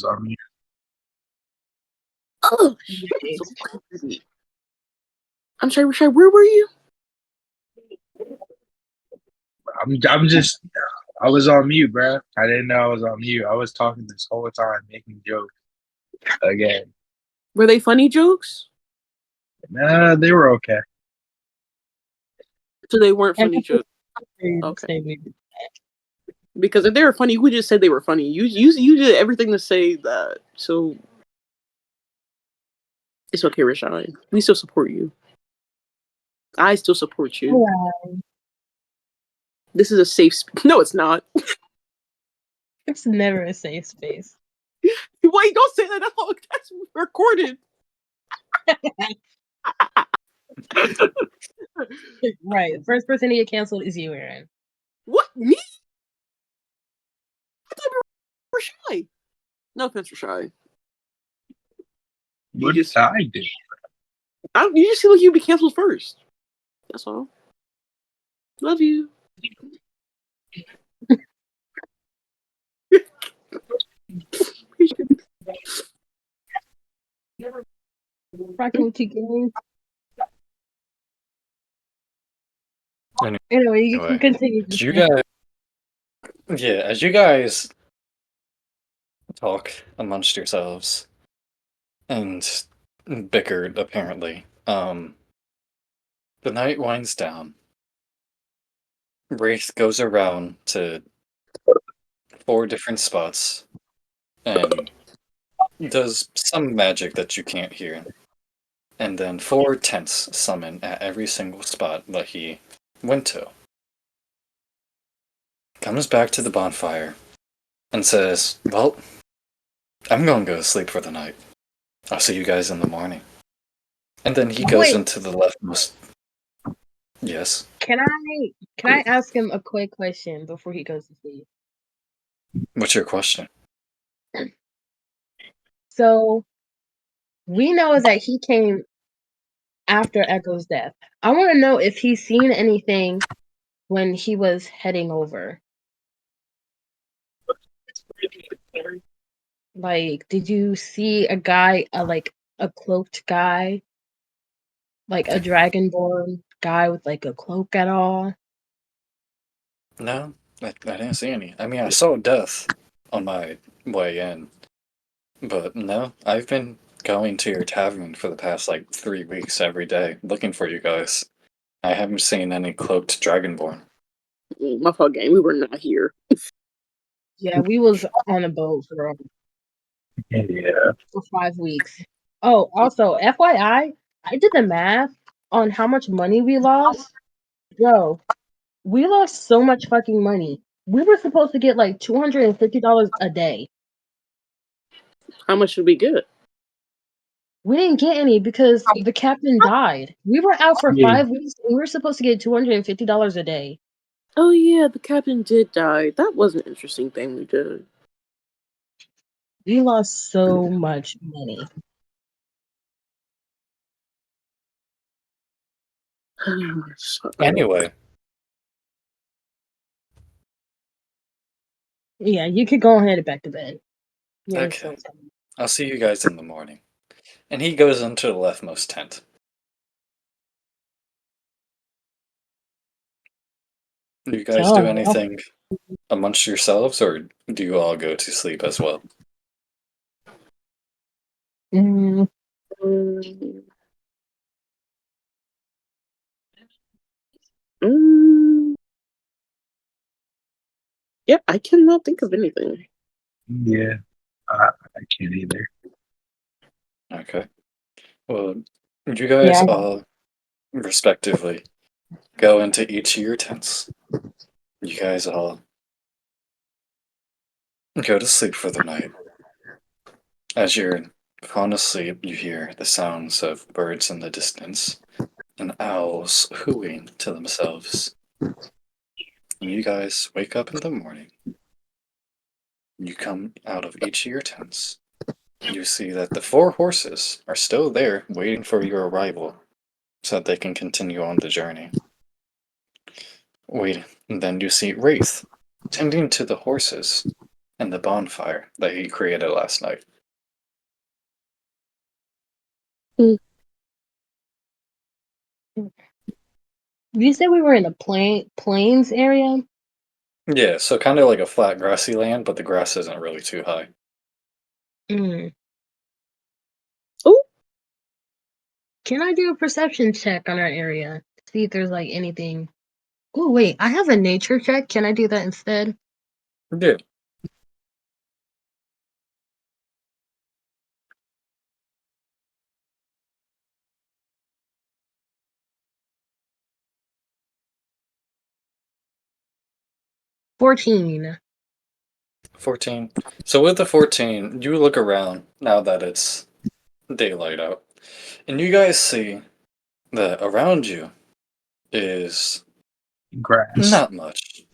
on mute. Oh, shit. So crazy. I'm sorry, Rashad, where were you? I'm just. I was on mute, bro. I didn't know I was on mute. I was talking this whole time, making jokes again. Were they funny jokes? Nah, they were okay. So they weren't And funny jokes. okay. Okay. Because if they were funny, you would just say they were funny. You did everything to say that. So it's okay, Rashad. We still support you. I still support you. Wow. This is a safe space. No, it's not. It's never a safe space. Wait, don't say that. That's recorded. Right. The first person to get canceled is you, Aaron. What? Me? I thought you were shy. No offense, Rashad. What did I do? You just seem like you'd be canceled first. That's all. Love you. Rocking with you, gang. Anyway, you can continue. As you guys talk amongst yourselves and bickered, apparently, the night winds down. Wraith goes around to 4 different spots and does some magic that you can't hear. And then 4 tents summon at every single spot that he went to. Comes back to the bonfire and says, well, I'm going to go to sleep for the night. I'll see you guys in the morning. And then he goes into the leftmost. Yes. Can I ask him a quick question before he goes to sleep? What's your question? So we know that he came after Echo's death. I want to know if he's seen anything when he was heading over. Like, did you see a guy, like a cloaked guy, like a dragonborn guy with like a cloak at all? No, I didn't see any. I mean, I saw death on my way in. But no, I've been going to your tavern for the past, 3 weeks every day, looking for you guys. I haven't seen any cloaked dragonborn. My fault, gang. We were not here. Yeah, we was on a boat for 5 weeks. Oh, also, FYI, I did the math on how much money we lost. Bro, we lost so much fucking money. We were supposed to get like $250 a day. How much should we get? We didn't get any because the captain died. We were out for 5 weeks and we were supposed to get $250 a day. Oh yeah, the captain did die. That was an interesting thing we did. We lost so much money. Anyway. Yeah, you could go ahead and back to bed. Yeah, Okay. I'll see you guys in the morning. And he goes into the leftmost tent. Do you guys do anything amongst yourselves, or do you all go to sleep as well? Yeah, I cannot think of anything. Yeah, I can't either. Okay. Well, you guys all, respectively, go into each of your tents. You guys all go to sleep for the night. As you're falling asleep, you hear the sounds of birds in the distance and owls hooting to themselves. And you guys wake up in the morning. You come out of each of your tents. You see that the 4 horses are still there waiting for your arrival so that they can continue on the journey. Wait, and then you see Wraith tending to the horses in the bonfire that he created last night. You said we were in a plains area? Yeah, so kind of like a flat grassy land, but the grass isn't really too high. Mm. Oh, Can I do a perception check on our area? See if there's like anything. Oh wait, I have a nature check. Can I do that instead? Yeah. $14. 14. So with the 14, you look around now that it's daylight out, and you guys see that around you is Grass. not much.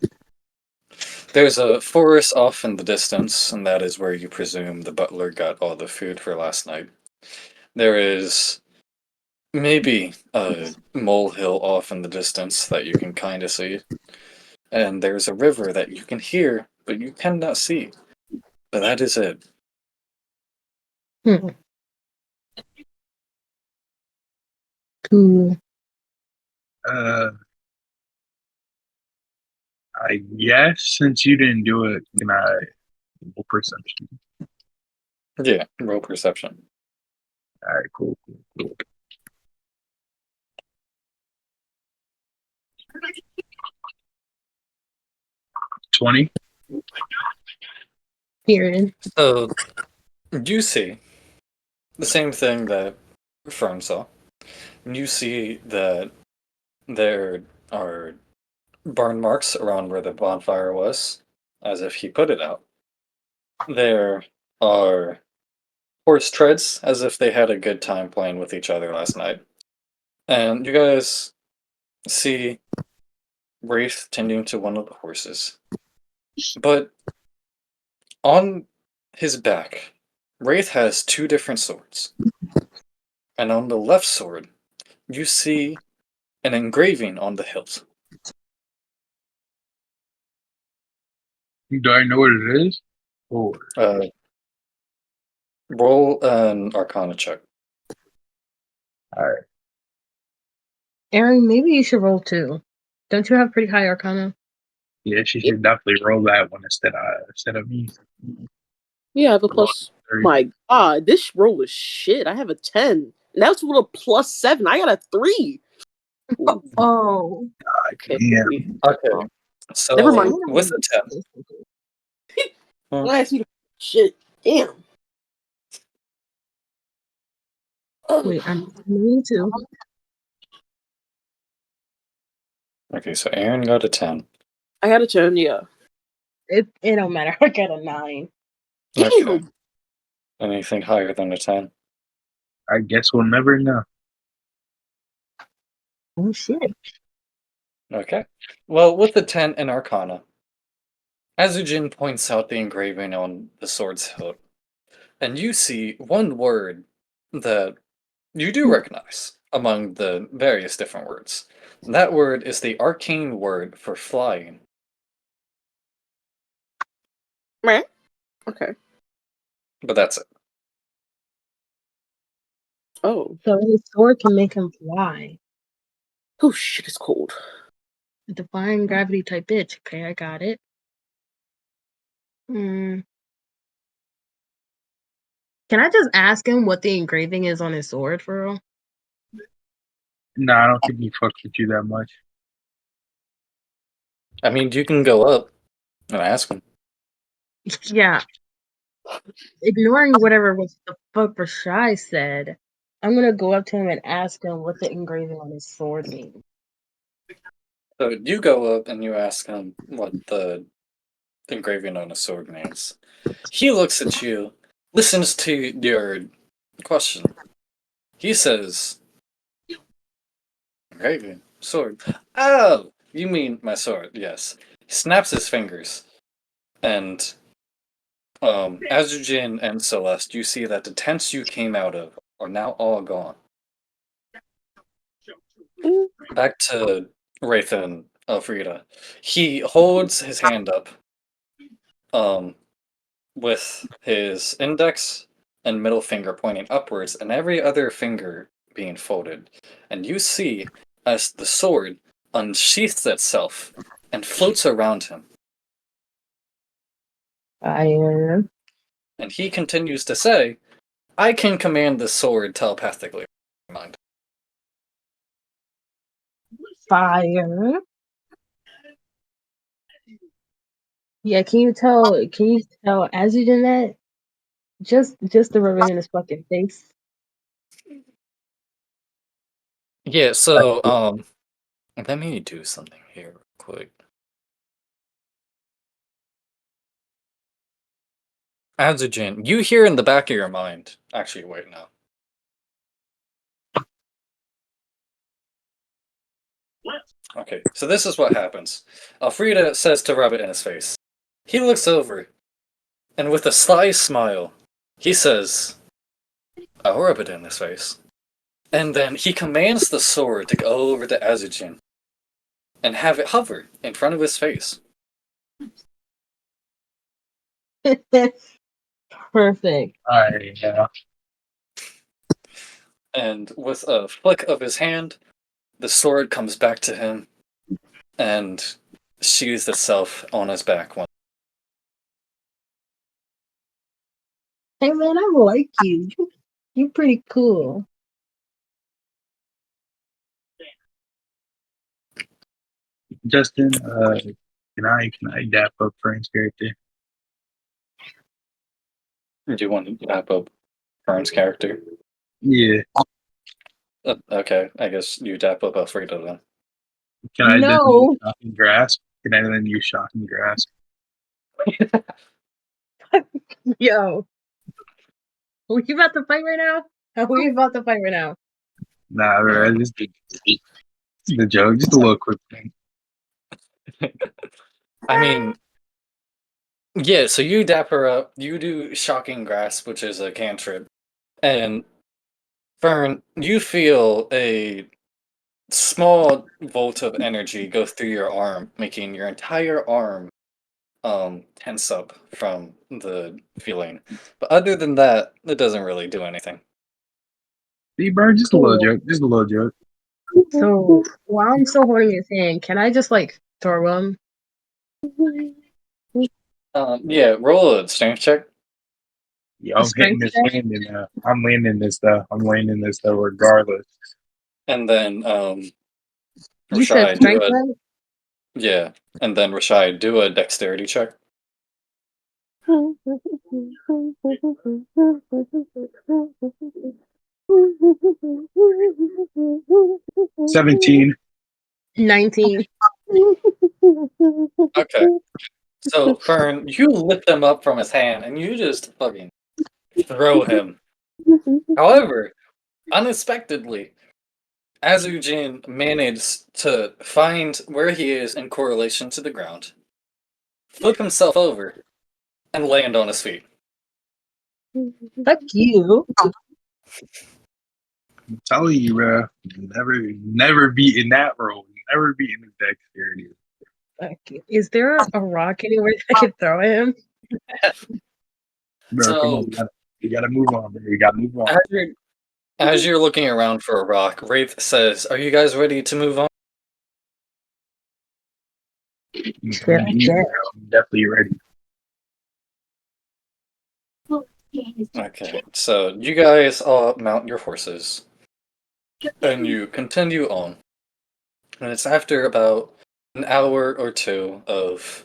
There's a forest off in the distance, and that is where you presume the butler got all the food for last night. There is maybe a molehill off in the distance that you can kind of see, and there's a river that you can hear, but you cannot see. But that is it. Hmm. Cool. Uh, I guess since you didn't do it, can I roll perception? Yeah, roll perception. All right, cool. 20. Period. So you see the same thing that Fern saw. You see that there are burn marks around where the bonfire was, as if he put it out. There are horse treads, as if they had a good time playing with each other last night. And you guys see Wraith tending to one of the horses. But on his back, Wraith has two different swords. And on the left sword, you see an engraving on the hilt. Do I know what it is? Or Roll an Arcana check. all right. Aaron, maybe you should roll too. Don't you have pretty high arcana? Yeah, she should definitely roll that one instead of me. yeah, I have a plus. My God, this roll is shit. I have a 10. And that's with a +7. I got a 3. Ooh, Oh. okay. Damn. Okay. So Never mind. with a 10. Don't ask me to shit. Damn. Wait, I'm moving too. Okay, so Aaron got a 10. I got a 10, yeah. It don't matter. I got a 9. Okay. Damn. Anything higher than a 10? I guess we'll never know. Oh shit. Okay. Well, with the 10 in Arcana, Azujin points out the engraving on the sword's hilt, and you see one word that you do recognize among the various different words. That word is the arcane word for flying. Meh. Okay. But that's it. Oh. So his sword can make him fly. Oh shit, it's cold. Defying gravity type bitch. Okay, I got it. Hmm. Can I just ask him what the engraving is on his sword for real? No, I don't think he fucks with you that much. I mean, you can go up and ask him. Yeah. Ignoring whatever was the fuck Rashai said, I'm gonna go up to him and ask him what the engraving on his sword means. So you go up and you ask him what the engraving on his sword means. He looks at you, listens to your question. He says, engraving, sword. Oh, you mean my sword, yes. He snaps his fingers, and Azujin and Celeste, you see that the tents you came out of are now all gone. Back to Wraith and Elfrida. He holds his hand up, with his index and middle finger pointing upwards and every other finger being folded. And you see as the sword unsheaths itself and floats around him. Fire. And he continues to say, I can command the sword telepathically. Mind. Fire. Yeah, can you tell as you did that? Just the ribbon in his fucking face. Yeah, so let me do something here real quick. Azujin, you hear in the back of your mind. Actually, wait, no. Okay, so this is what happens. Alfreda says to rub it in his face. He looks over, and with a sly smile, he says, I'll rub it in his face. And then he commands the sword to go over to Azujin and have it hover in front of his face. Perfect. Yeah. And with a flick of his hand, the sword comes back to him and sheathes itself on his back. Hey man, I like you. You pretty cool. Justin, can I dap up Frank's character? Do you want to wrap up Fern's character? Yeah. Okay, I guess you dap up Alfredo then. Can I then No. use shocking grasp? Can I then use shocking grasp? Yo. Are we about to fight right now? Are we about to fight right now? Nah, bro, just the joke, just a little quick thing. I mean, yeah, so you dap her up, you do Shocking Grasp, which is a cantrip, and Fern, you feel a small volt of energy go through your arm, making your entire arm tense up from the feeling. But other than that, it doesn't really do anything. See, bro, just a little Cool. joke, just a little joke. So while I'm still holding his hand, can I just like throw him? Yeah, roll a strength check. Yeah, I'm hitting Strength this check? hand and I'm landing this stuff. I'm landing this though regardless. And then You said Rashai, strength check? yeah, and then Rashai, do a dexterity check. 17. 19. Okay. So, Fern, you lift him up from his hand and you just fucking throw him. However, unexpectedly, Azujin managed to find where he is in correlation to the ground, flip himself over, and land on his feet. Fuck you. I'm telling you, bro. Never beating that role. Never beating the dexterity. Fuck you. Is there a rock anywhere I can throw at him? Bro, come So, on. You gotta move on, bro. You gotta move on. as you're looking around for a rock, Wraith says, "Are you guys ready to move on?" Shit, I guess. I'm definitely ready. Okay, so you guys all mount your horses, and you continue on. And it's after about an hour or two of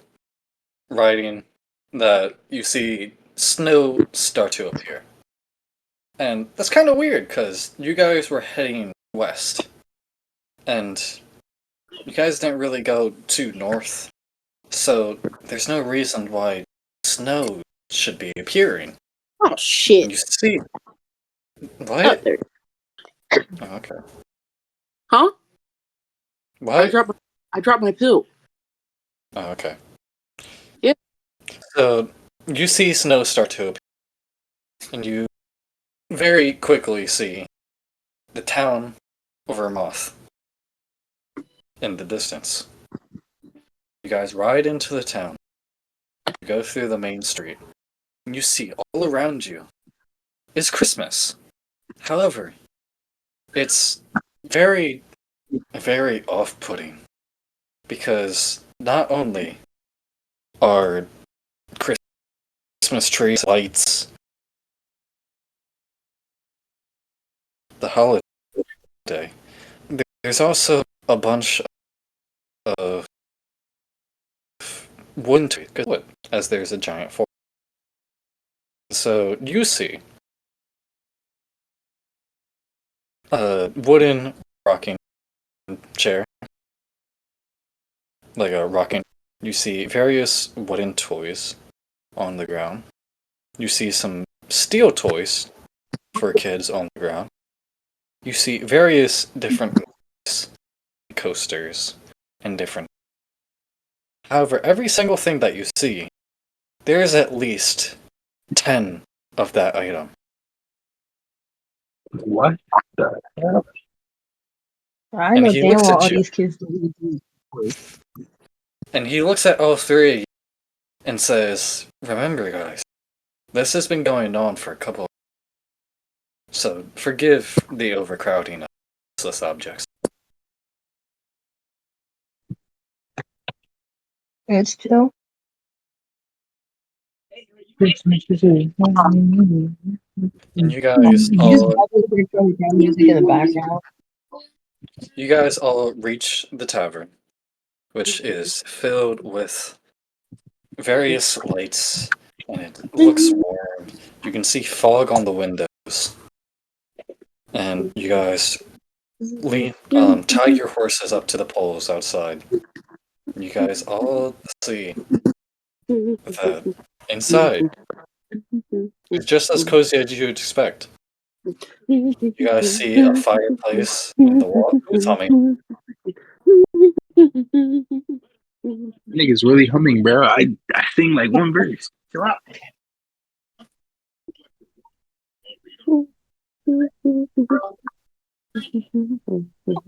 riding that you see snow start to appear. And that's kind of weird because you guys were heading west, and you guys didn't really go too north, so there's no reason why snow should be appearing. Oh And shit! you see Oh, what? there. Oh, okay. Huh? What? I dropped my pill. Oh, okay. Yeah. So you see snow start to appear, and you very quickly see the town of Vermoth in the distance. You guys ride into the town. You go through the main street. you see all around you is Christmas. However, it's very, very off-putting because not only are Christmas trees, lights, the holiday, there's also a bunch of wooden trees, as there's a giant forest. So you see a wooden rocking chair, like a rocking. You see various wooden toys on the ground. You see some steel toys for kids on the ground. You see various different coasters and different. However, every single thing that you see, there's at least 10 of that item. What the hell? I And know he damn looks well at all you. these kids don't eat these. And he looks at all three of you and says, "Remember, guys, this has been going on for a couple of years, so forgive the overcrowding of useless objects." It's chill. And you guys You just all have this background music in the background. reach the tavern, which is filled with various lights, and it looks warm. You can see fog on the windows, and you guys tie your horses up to the poles outside. You guys all see that inside is just as cozy as you'd expect. You guys see a fireplace in the wall. Who's humming? Niggas really humming, bro. I sing like one verse. Chill out.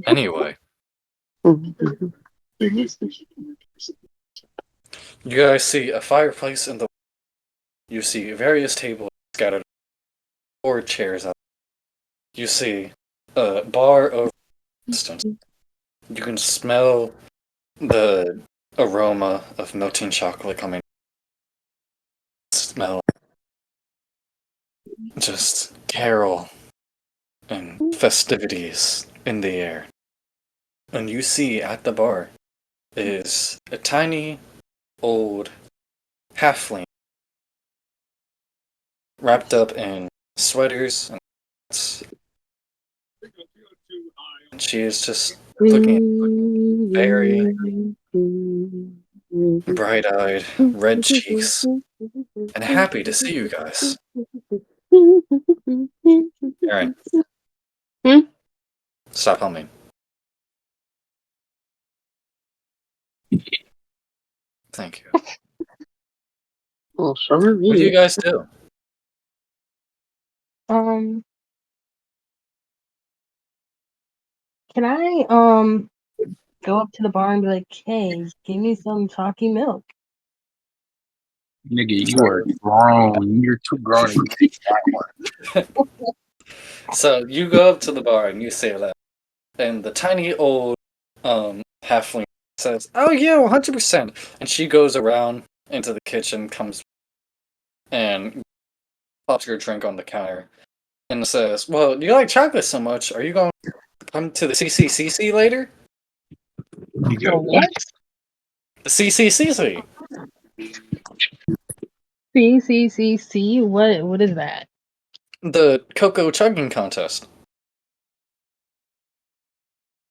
Anyway, you guys see a fireplace in the. You see various tables scattered, or chairs out. You see a bar over the distance. You can smell the aroma of melting chocolate coming. Smell just carol and festivities in the air. And you see at the bar is a tiny old halfling wrapped up in sweaters and hats. And she is just looking very bright-eyed, red cheeks, and happy to see you guys. Aaron, stop humming. Thank you. Oh, sorry. What do you guys do? Can I go up to the bar and be like, hey, give me some chalky milk? Nigga, you are grown. You're too grown to take that one. So you go up to the bar and you say that, and the tiny old halfling says, "Oh yeah, 100%." And she goes around into the kitchen, comes and pops your drink on the counter, and says, "Well, you like chocolate so much. Are you going to come to the CCCC later?" You go, what? The CCCC. CCCC? What is that? The cocoa chugging contest.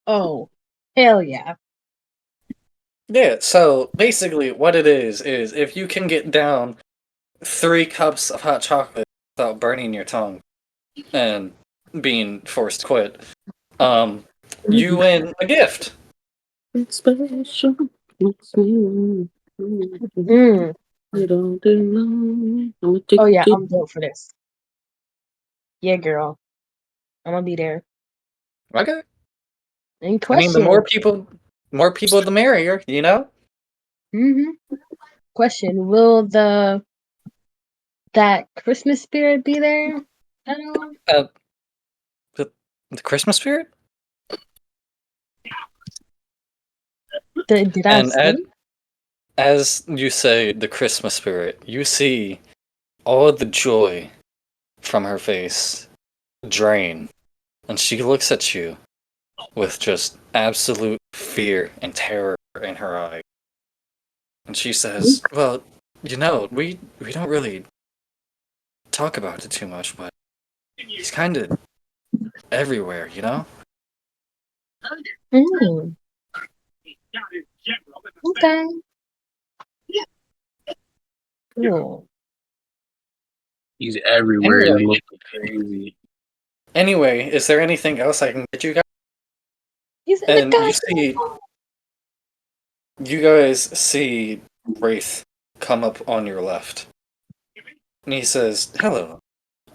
Oh, hell yeah. Yeah, so basically what it is if you can get down 3 cups of hot chocolate without burning your tongue and being forced to quit, you win a gift. It's special. It's new. Mm. Oh yeah, I'm built for this. Yeah, girl. I'm gonna be there. Okay. In I question. mean, the more people, the merrier, you know? Mm-hmm. Question: will the that Christmas spirit be there at all? The Christmas spirit? Did I And say? as you say the Christmas spirit, you see all the joy from her face drain, and she looks at you with just absolute fear and terror in her eye. And she says, "Well, we don't really talk about it too much, but he's kind of everywhere, you know?" Mm, okay. Cool. He's everywhere. Anyway, He looks crazy. anyway, is there anything else I can get you guys? He's in the And gospel. you guys see Wraith come up on your left. And he says, "Hello,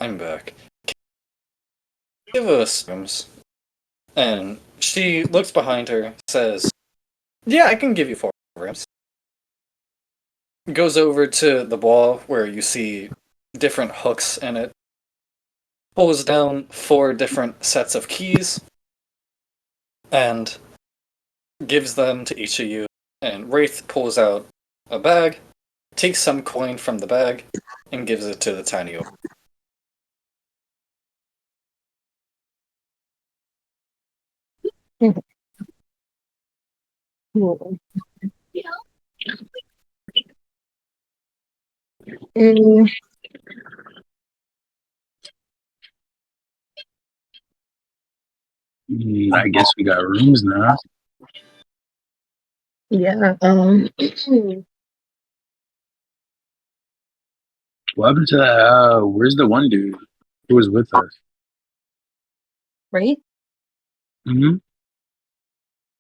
I'm back. Give us rooms." And she looks behind her, says, "Yeah, I can give you 4 rooms." Goes over to the wall where you see different hooks in it. Pulls down 4 different sets of keys. And gives them to each of you. And Wraith pulls out a bag, takes some coin from the bag, and gives it to the tiny orc. Cool. Mm, I guess we got rooms now. yeah. What happened to that? Where's the one dude who was with us? Right? Mm-hmm.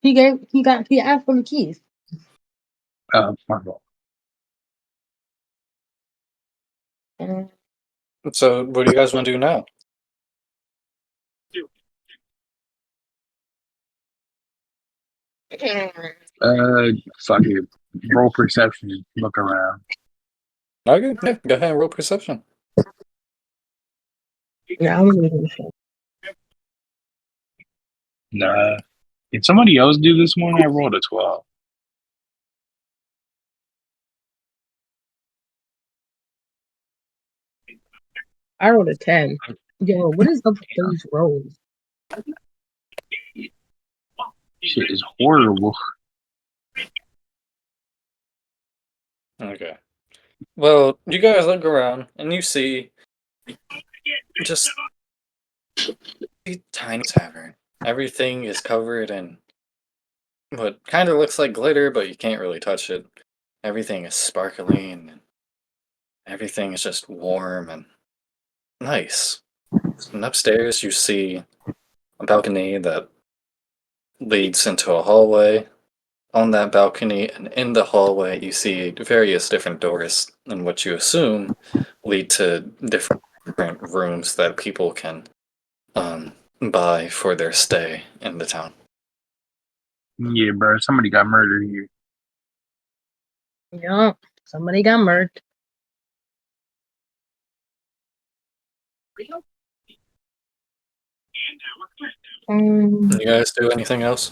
He asked for the keys. My fault. Mm, So, what do you guys want to do now? Fuck it. Roll perception. Look around. Okay, yeah, go ahead and roll perception. yeah, I was looking for. Nah. Did somebody else do this one? I rolled a 12. I rolled a 10. Yo, what is up with those rolls? Shit is horrible. Okay. Well, you guys look around and you see just a tiny tavern. Everything is covered in what kind of looks like glitter, but you can't really touch it. Everything is sparkling and everything is just warm and nice. And upstairs, you see a balcony that leads into a hallway. On that balcony and in the hallway, you see various different doors, and what you assume lead to different rooms that people can buy for their stay in the town. Yeah, bro. Somebody got murdered here. Yeah, somebody got murked. You guys do anything else?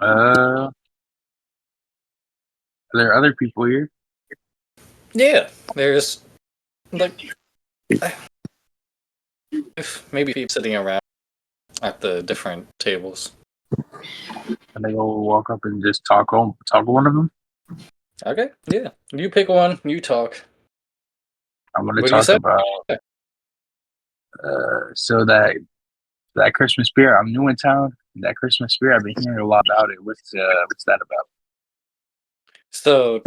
Are there other people here? Yeah, there's like maybe people sitting around at the different tables. And they all walk up and just talk to one of them. Okay, yeah. You pick one, you talk. I'm gonna What do you talk say? about so that Christmas spirit. I'm new in town. That Christmas spirit. I've been hearing a lot about it. What's that about? So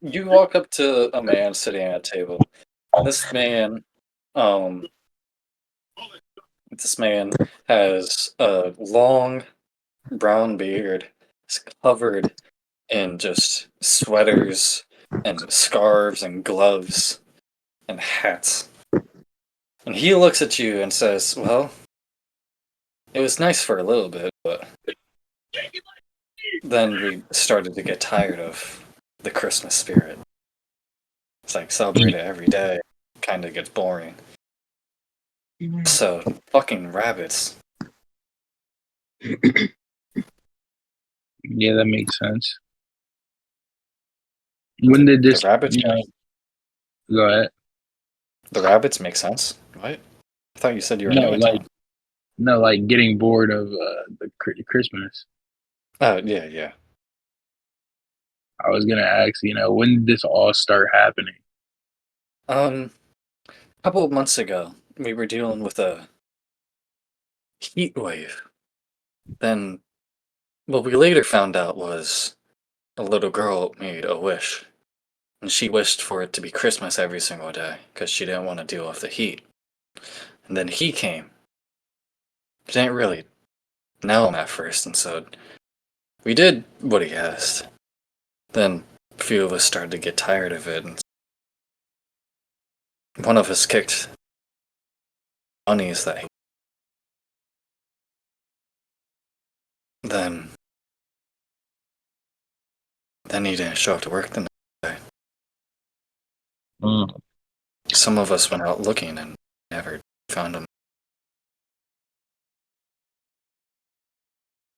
you walk up to a man sitting at a table. This man, um, this man has a long brown beard. It's covered in just sweaters and scarves and gloves and hats. And he looks at you and says, "Well, it was nice for a little bit, but then we started to get tired of the Christmas spirit. It's like celebrate it every day. Kind of gets boring. So fucking rabbits. Yeah, that makes sense. When did this? The rabbits? Go ahead. The rabbits make sense. What? I thought you said you were new in town. No, like getting bored of the Christmas. Oh yeah. I was gonna ask, when did this all start happening? A couple of months ago, we were dealing with a heat wave. Then, what we later found out was a little girl made a wish, and she wished for it to be Christmas every single day because she didn't want to deal with the heat. And then he came. Didn't really know him at first, and so we did what he asked. Then a few of us started to get tired of it, and one of us kicked bunnies that he. Then he didn't show up to work the next day. Some of us went out looking and never found him.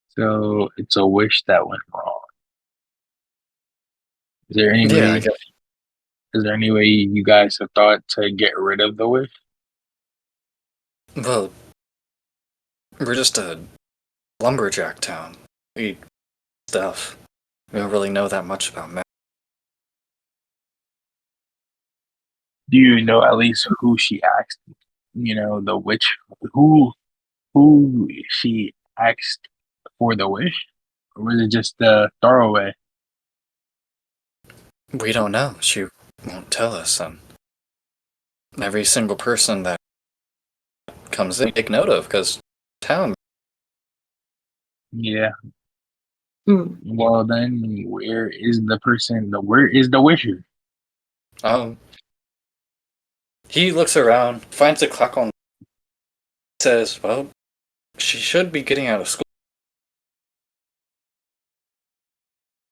So it's a wish that went wrong. Is there any Yeah, way? I guess. Is there any way you guys have thought to get rid of the wish? Well, we're just a lumberjack town. We eat stuff. We don't really know that much about magic. Do you know at least who she asked? The witch. Who she asked for the wish, or was it just a throwaway? We don't know. She won't tell us. And every single person that comes in, we take note of because town. Yeah. Well, then, where is the person? Where is the wisher? He looks around, finds a clock on, says, "Well, she should be getting out of school."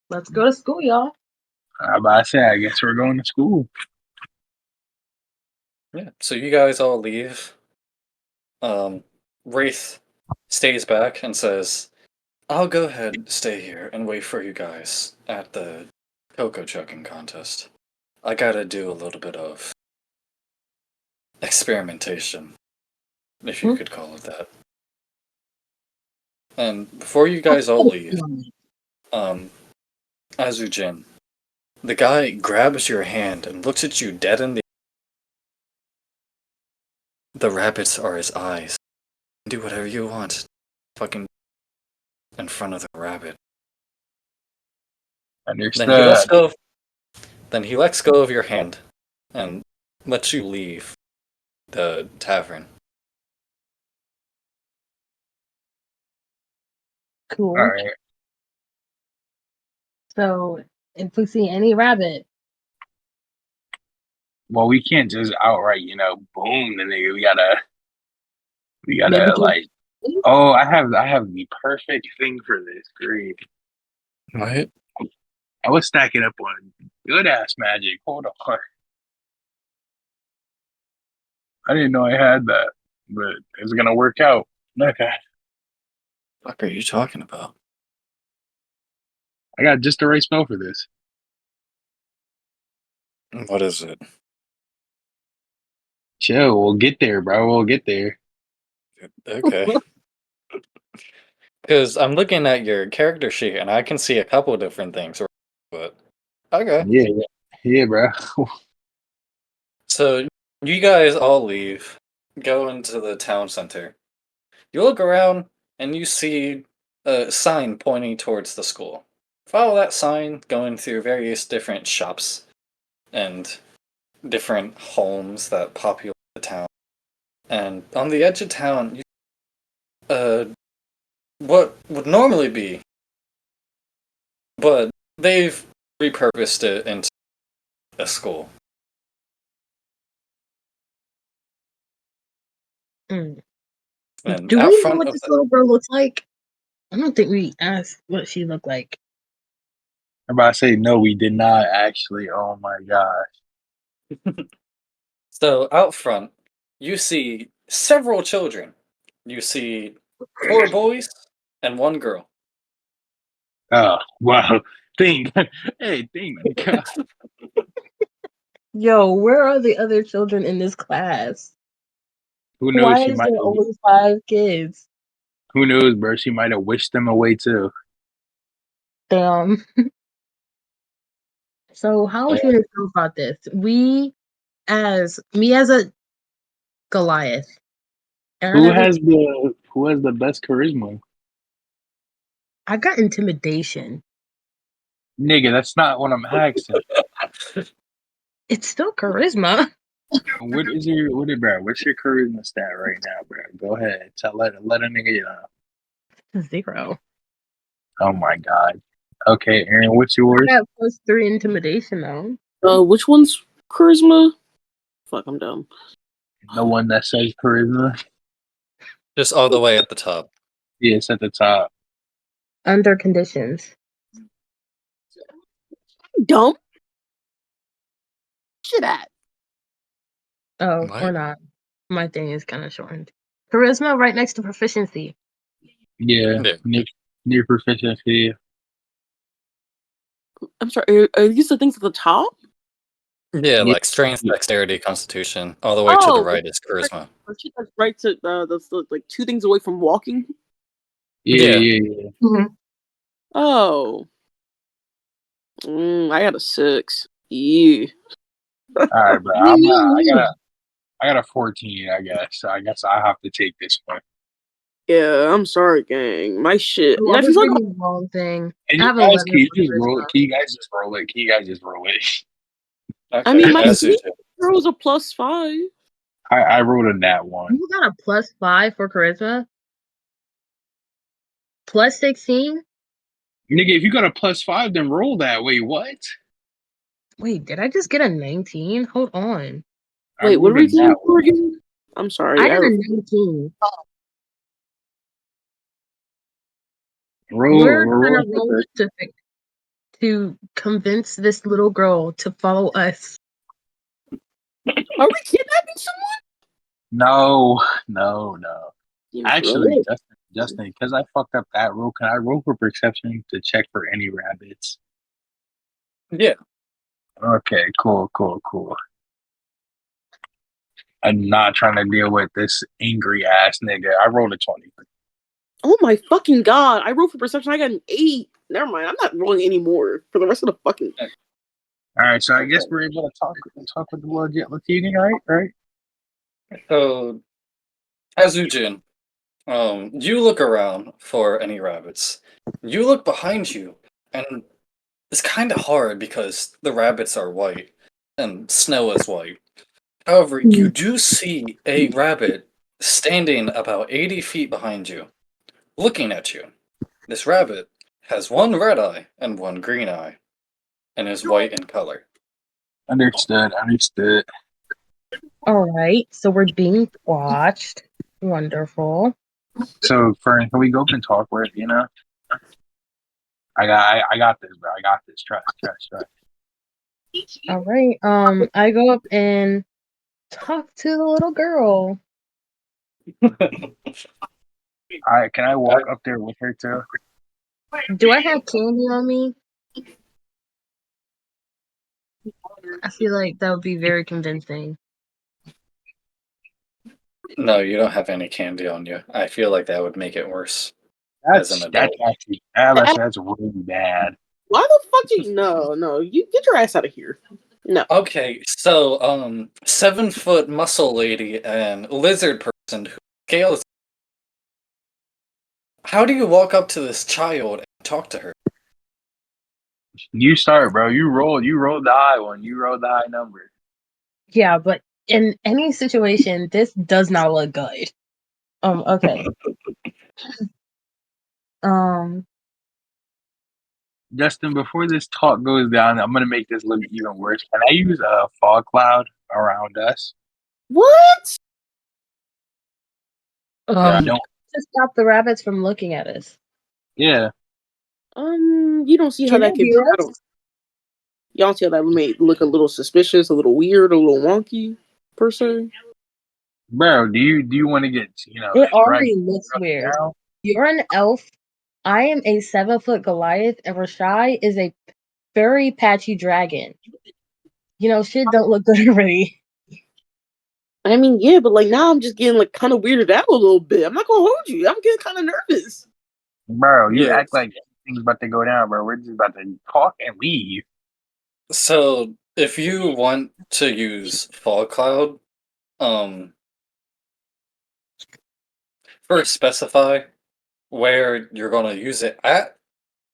Let's go to school, y'all. I say, I guess we're going to school. Yeah. So you guys all leave. Wraith stays back and says, "I'll go ahead, stay here, and wait for you guys at the cocoa chugging contest. I gotta do a little bit of experimentation, if you could call it that." And before you guys all leave, Azujin, the guy grabs your hand and looks at you dead in the. The rabbits are his eyes. Do whatever you want. Fucking in front of the rabbit. Understood. Then he lets go of your hand and lets you leave the tavern. Cool. All right. So, if we see any rabbit, Well, we can't just outright, boom the nigga. We gotta maybe like. Oh, I have the perfect thing for this. Great. What? I was stacking up on good ass magic. Hold on. I didn't know I had that, but it's gonna work out. Okay. What are you talking about? I got just the right spell for this. What is it? Chill, we'll get there, bro. We'll get there. Okay. Because I'm looking at your character sheet and I can see a couple of different things. But okay. Yeah, bro. So you guys all leave, go into the town center. You look around and you see a sign pointing towards the school. Follow that sign, going through various different shops and different homes that populate the town. And on the edge of town, what would normally be, but they've repurposed it into a school. Mm. And Do out we know front what of this little girl looks like? I don't think we asked what she looked like. I'm about to say no, we did not actually. Oh my gosh. So out front, you see several children. You see 4 boys and 1 girl. Oh, wow. Think. Hey, think. God. Yo, where are the other children in this class? Who knows? Why She is might there have. only 5 kids? Who knows, bro? She might have wished them away too. Damn. So how are we Yeah. gonna feel about this? As me as a Goliath, Aaron as a Who has the best charisma? I got intimidation. Nigga, that's not what I'm asking. It's still charisma. Bro? What's your charisma stat right now, bro? Go ahead. Let a nigga know. 0. Oh my god. Okay, Aaron, what's I yours? got +3 intimidation though. Which one's charisma? Fuck, I'm dumb. The one that says charisma? Just all the way at the top. Yeah, it's at the top. Under conditions. Dumb? Shit at. Oh, What? or not. My thing is kind of shortened. Charisma right next to proficiency. Yeah, Yeah. near proficiency. I'm sorry. Are these the things at the top? Yeah, Yeah, like strength, yeah, dexterity, constitution. All the way to the Oh, right is charisma. shit, that's right to that's like 2 things away from walking. yeah, Yeah. yeah, yeah. Mm-hmm. Oh, I got a 6. Yeah. All right, bro. Mm-hmm. I got a 14. I guess. So I guess I have to take this one. Yeah, I'm sorry, gang. My shit. Oh, Now, I if you was talk about, reading the wrong thing. And I you have guys, 11 for charisma. can you guys just roll it? Can you guys just roll it? I Okay, mean, my as you do. girl was a +5. I rolled a nat one. You got a +5 for charisma? +16? Nigga, if you got a +5, then roll that. Wait, what? Wait, did I just get a 19? Hold on. I Wait, what are rolled a we nat doing one. for again? I'm sorry. I got a 19. We're Roll gonna it for roll this. to convince this little girl to follow us. Are we kidnapping someone? No, no, no. Seems Actually, right. Justin, because I fucked up that roll, can I roll for perception to check for any rabbits? Yeah. Okay, cool, cool, cool. I'm not trying to deal with this angry ass nigga. I rolled a 20. Oh my fucking god! I rolled for perception. I got an 8. Never mind. I'm not rolling anymore for the rest of the fucking. All right, so I Okay. guess we're able to talk with the legit Latini, right? Right? So, Azujin, you look around for any rabbits. You look behind you, and it's kind of hard because the rabbits are white and snow is white. However, you do see a rabbit standing about 80 feet behind you, looking at you. This rabbit has 1 red eye and 1 green eye, and is white in color. Understood. Understood. Alright, so we're being watched. Wonderful. So, Fern, can we go up and talk with you know? I got this, bro. I got this. Trust. Alright, I go up and talk to the little girl. All right, can I walk up there with her too? Do I have candy on me? I feel like that would be very convincing. No, you don't have any candy on you. I feel like that would make it worse as an That's adult. actually that's really bad. Why the fuck do you? No. You get your ass out of here. No. Okay, so 7-foot muscle lady and lizard person who scales. How do you walk up to this child and talk to her? You start, bro. You rolled the high one. You rolled the high number. Yeah, but in any situation, this does not look good. Okay. Um, Justin, before this talk goes down, I'm gonna make this look even worse. Can I use a fog cloud around us? What? Or I don't. to stop the rabbits from looking at us. Yeah. You don't see how Can that they could. hear I us? don't. Y'all see how that made it look a little suspicious, a little weird, a little wonky, per se? Bro, do you want to get It struck already looks weird. down? You're an elf. I am a 7-foot Goliath, and Rashai is a furry, patchy dragon. Shit don't look good already. I mean, yeah, but like now I'm just getting like kind of weirded out a little bit. I'm not gonna hold you. I'm getting kind of nervous. Bro, you Yeah. act like things about to go down, bro. We're just about to talk and leave. So if you want to use Fog Cloud, first specify where you're gonna use it at.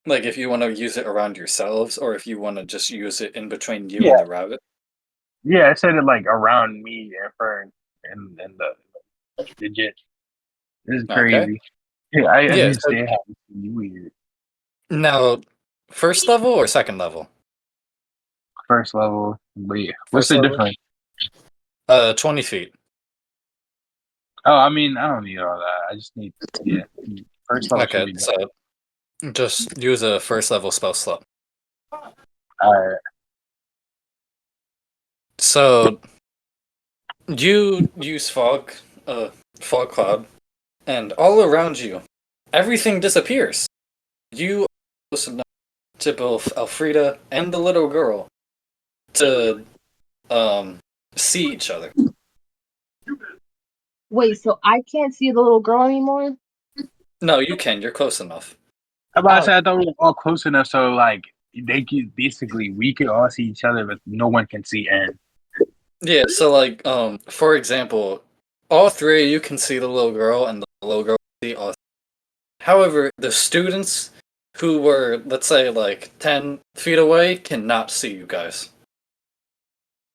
Like if you want to use it around yourselves, or if you want to just use it in between you and Yeah, the rabbit. yeah. I said it like around me and Fern and the legit. This is Okay. crazy. Yeah, I Yeah. So understand how this is weird. now, first level or second level? First level, but yeah, what's First the level. difference? 20 feet. Oh, I mean, I don't need all that. I just need, yeah, first level should Okay. be done. So just use a first level spell slot. All right. So you use fog cloud, and all around you, everything disappears. You are close enough to both Elfrida and the little girl to see each other. Wait, so I can't see the little girl anymore? No, you can. You're close enough. How about I Oh, said I thought we were all close enough so like they could basically we could all see each other, but no one can see Anne. Yeah. So like for example, all three of you can see the little girl, and the little girl can see all. However, the students who were, let's say, like 10 feet away cannot see you guys.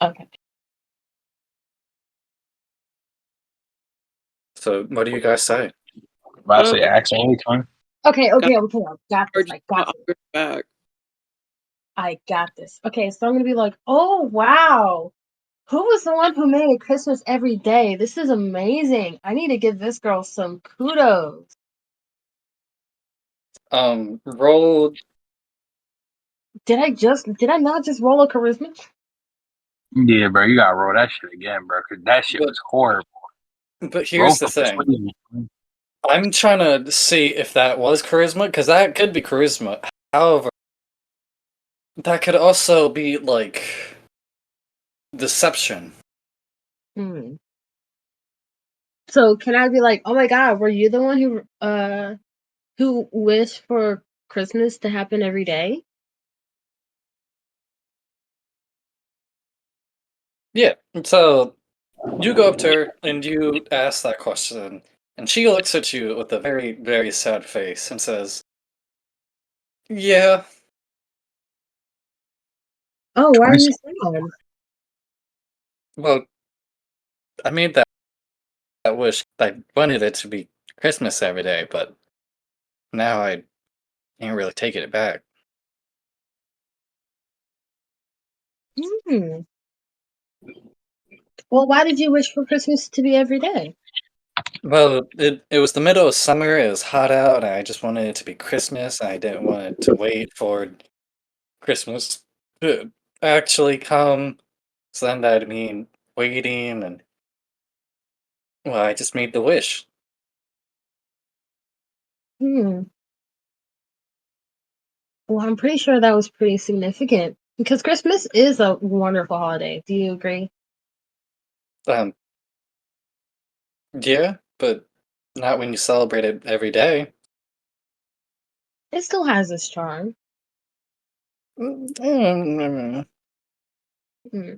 okay. So, what do you guys say? But I say axe all the time. Okay, Got I got this. I got this. back. I got this. Okay, so I'm gonna be like, oh wow. Who was the one who made it Christmas every day? This is amazing. I need to give this girl some kudos. Roll. Did I not just roll a charisma? Yeah, bro, you gotta roll that shit again, bro, because that shit But, was horrible. but Roll here's the for thing. persuasion. I'm trying to see if that was charisma, because that could be charisma. However, that could also be like deception. Hmm. So can I be like, oh my god, were you the one who wished for Christmas to happen every day? Yeah. So you go up to her and you ask that question, and she looks at you with a very, very sad face and says, "Yeah." Oh, why are 20 you sad? Well, I made that wish. I wanted it to be Christmas every day, but now I can't really take it back. Hmm. Well, why did you wish for Christmas to be every day? Well, it was the middle of summer, it was hot out, and I just wanted it to be Christmas, and I didn't want it to wait for Christmas to actually come. So then that'd mean waiting, and well, I just made the wish. Hmm. Well, I'm pretty sure that was pretty significant because Christmas is a wonderful holiday. Do you agree? Um, yeah, but not when you celebrate it every day. It still has its charm. Mm. Hmm.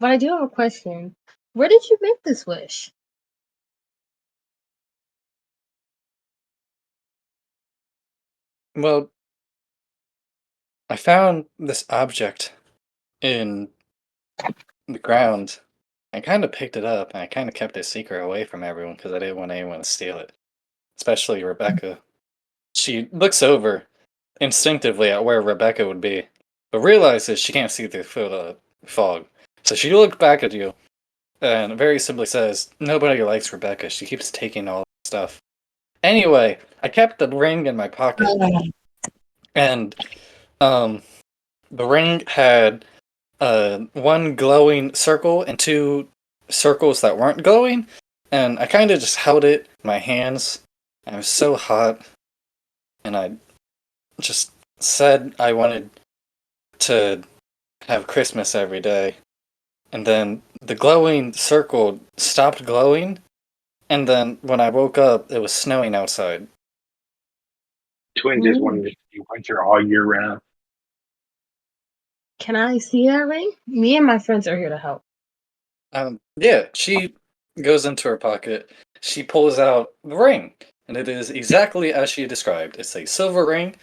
But I do have a question. Where did you make this wish? Well, I found this object in the ground. I kind of picked it up and I kind of kept it secret away from everyone because I didn't want anyone to steal it, especially Rebecca. She looks over instinctively at where Rebecca would be, but realizes she can't see through the fog. So she looked back at you and very simply says, "Nobody likes Rebecca. She keeps taking all the stuff." Anyway, I kept the ring in my pocket, and um, the ring had one glowing circle and two circles that weren't glowing, and I kind of just held it in my hands. And it was so hot, and I just said I wanted to have Christmas every day. And then the glowing circle stopped glowing, and then when I woke up, it was snowing outside. Twin just wanted to see winter all year round. Can I see that ring? Me and my friends are here to help. Yeah, she goes into her pocket. She pulls out the ring, and it is exactly as she described. It's a silver ring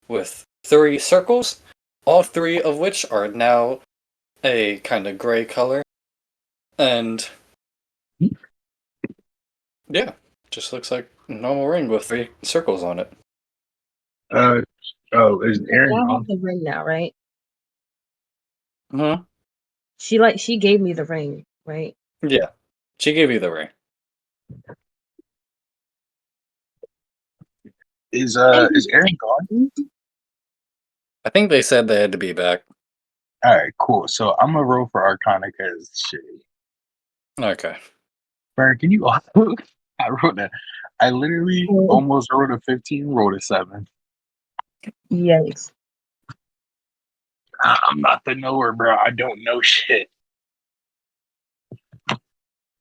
with 3 circles, all 3 of which are now a kind of gray color. And yeah, just looks like a normal ring with 3 circles on it. Oh, is Aaron I have on? the ring now, right? Huh? She gave me the ring, right? Yeah, she gave you the ring. Is Aaron gone? I think they said they had to be back. All right, cool. So I'm gonna roll for Arcana because shit. Okay. Baron, can you? I wrote that. I literally almost wrote a 15, wrote a 7. Yikes. I'm not the knower, bro. I don't know shit.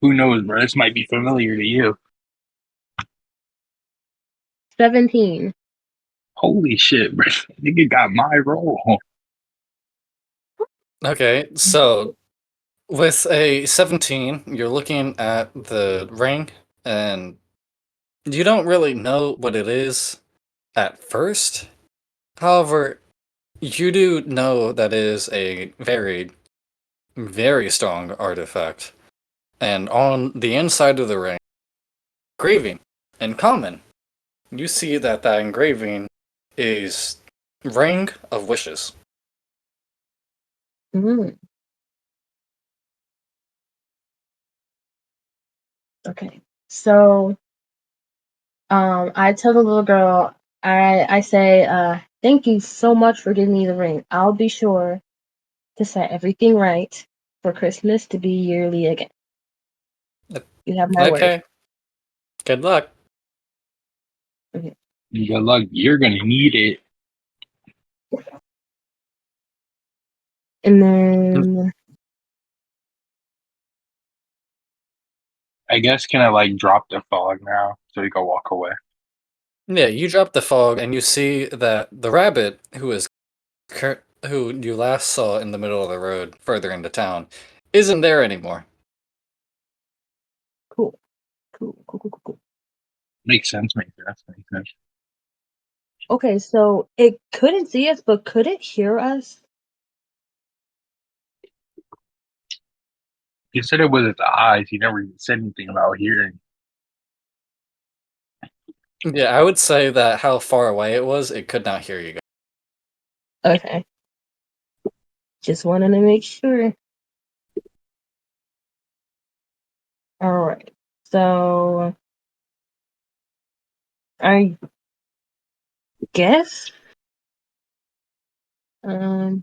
Who knows, bro? This might be familiar to you. 17. Holy shit, bro. Nigga got my roll. Okay, so with a 17, you're looking at the ring, and you don't really know what it is at first. However, you do know that it is a very, very strong artifact. And on the inside of the ring, engraving in common, you see that that engraving is Ring of Wishes. Mm. Okay. So I tell the little girl, I say, thank you so much for giving me the ring. I'll be sure to set everything right for Christmas to be yearly again. You have my word. Okay. Good luck. Okay. Good luck. You're gonna need it. And then I guess can I like drop the fog now so you can walk away? Yeah, you drop the fog and you see that the rabbit who you last saw in the middle of the road further into town isn't there anymore. cool. Makes sense. Makes sense. Makes sense. Okay, so it couldn't see us, but could it hear us? You said it was its eyes. You never said anything about hearing. Yeah, I would say that how far away it was, it could not hear you guys. Okay. Just wanted to make sure. Alright. So I guess I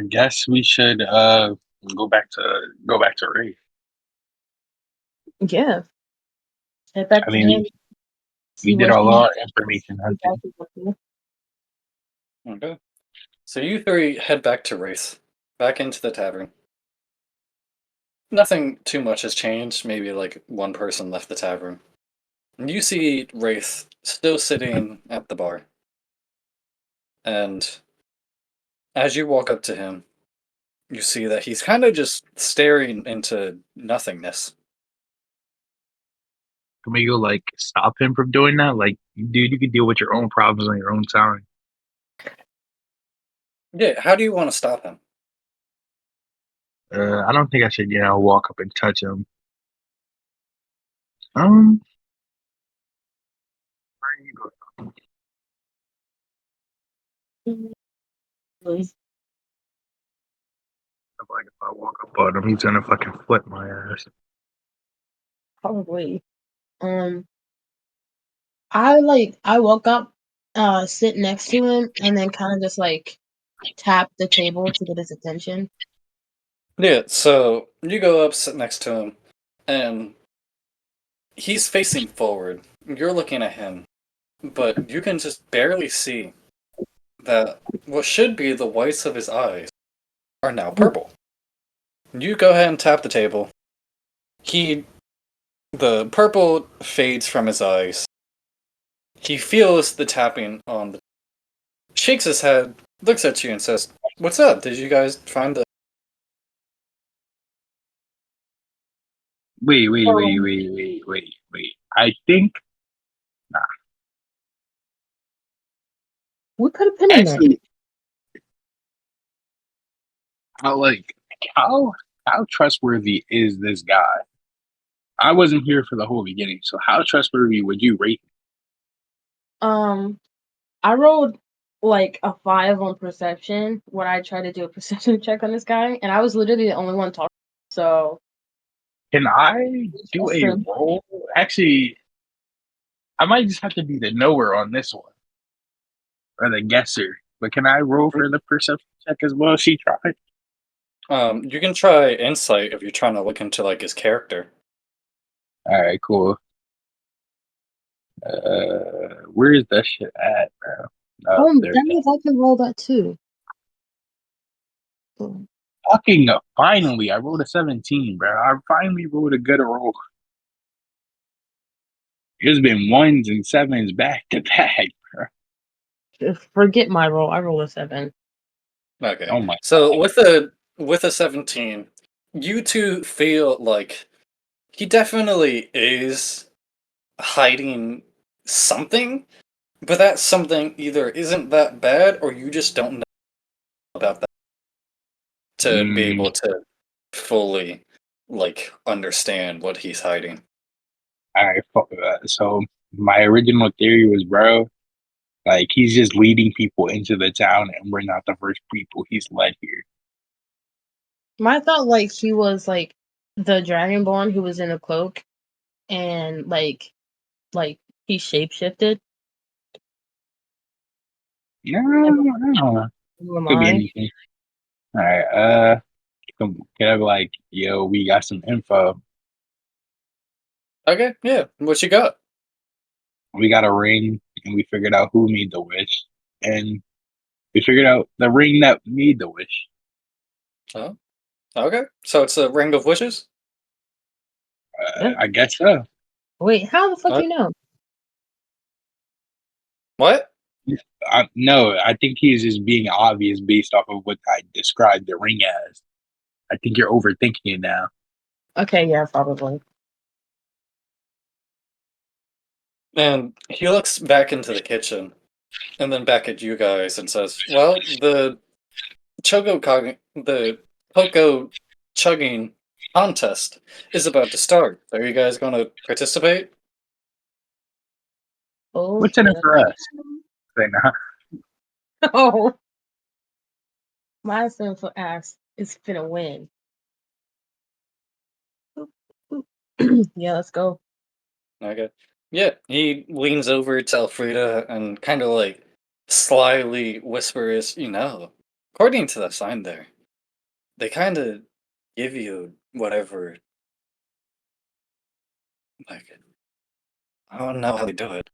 guess we should go back to Ray. yeah. Head back I to mean, him. we See did what a he lot of information he hunting. does. Okay. So you 3 head back to Wraith, back into the tavern. Nothing too much has changed. Maybe like one person left the tavern. And you see Wraith still sitting at the bar. And as you walk up to him, you see that he's kind of just staring into nothingness. Can we go like stop him from doing that? Like, dude, you can deal with your own problems on your own time. Yeah, how do you want to stop him? I don't think I should, walk up and touch him. Where you go? Like if I walk up on him, he's gonna fucking flip my ass. Probably. I walk up sit next to him and then kind of just like tap the table to get his attention. Yeah, so you go up, sit next to him, and he's facing forward. You're looking at him, but you can just barely see that what should be the whites of his eyes are now purple. You go ahead and tap the table. The purple fades from his eyes. He feels the tapping on the, shakes his head, looks at you and says, "What's up? Did you guys find the..." Wait. I think We could have been in there. actually, how like how how trustworthy is this guy? I wasn't here for the whole beginning, so how trustworthy would you rate I rolled like a 5 on perception when I tried to do a perception check on this guy, and I was literally the only one talking. So Can I do a listen, roll? Actually, I might just have to be the knower on this one or the guesser. But can I roll for the perception check as well? She tried. You can try insight if you're trying to look into like his character. All right, cool. Where is that shit at, bro? Oh, there. that means I can roll that too. Oh. Fucking finally, I rolled a 17, bro. I finally rolled a good roll. It's been ones and sevens back to back, bro. Forget my roll. I rolled a 7. Okay. Oh my So with a 17, you two feel like he definitely is hiding something, but that something either isn't that bad or you just don't know about that to be Mm, able to fully like understand what he's hiding. all right, fuck that. So my original theory was, bro, like he's just leading people into the town, and we're not the first people he's led here. I thought like he was like the Dragonborn who was in a cloak and like he shapeshifted. No, I don't know. Who am Could be I? anything. All right, can I be like, yo, we got some info. Okay, yeah. What you got? We got a ring, and we figured out who made the wish, and we figured out the ring that made the wish. Oh, okay. So it's a ring of wishes? Yeah. I guess so. Wait, how the fuck What? you know? What? No, I think he's just being obvious based off of what I described the ring as. I think you're overthinking it now. Okay, yeah, probably. And he looks back into the kitchen and then back at you guys and says, "Well, the Poco chugging contest is about to start. Are you guys going to participate?" Oh, What's in it for us? Say nah. oh, my simple ass is finna win. Yeah, let's go. Okay. Yeah, he leans over to Elfrida and kind of like slyly whispers, according to the sign there, they kind of give you whatever, like, I don't know how they do it.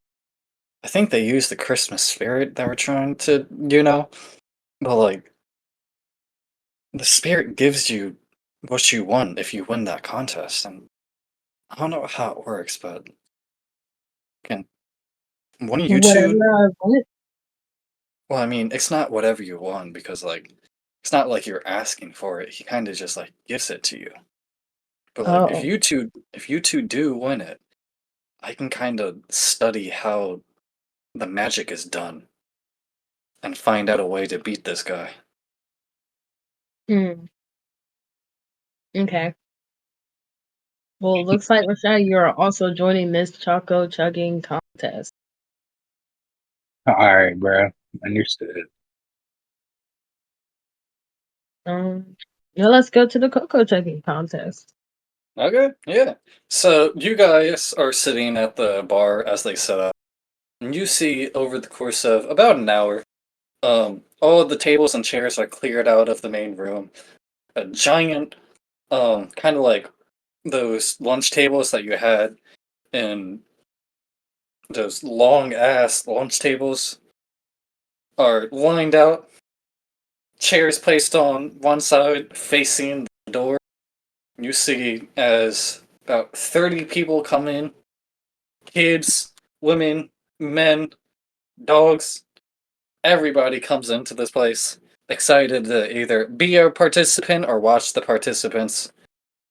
I think they use the Christmas spirit that we're trying to, but like, the spirit gives you what you want if you win that contest. And I don't know how it works, but can one of you Whatever two? I want. Well, I mean, it's not whatever you want because like it's not like you're asking for it. He kind of just like gives it to you. But like Oh, if you two do win it, I can kind of study how the magic is done and find out a way to beat this guy. hmm. Okay. Well, it looks like Rashad, you're also joining this Choco chugging contest. All right, bro. Understood. Yeah, let's go to the Cocoa chugging contest. Okay, yeah. So you guys are sitting at the bar as they set up. And you see over the course of about an hour, all of the tables and chairs are cleared out of the main room. A giant, kind of like those lunch tables that you had in those long ass lunch tables are lined out. Chairs placed on one side facing the door. You see as about 30 people come in, kids, women, men, dogs, everybody comes into this place excited to either be a participant or watch the participants.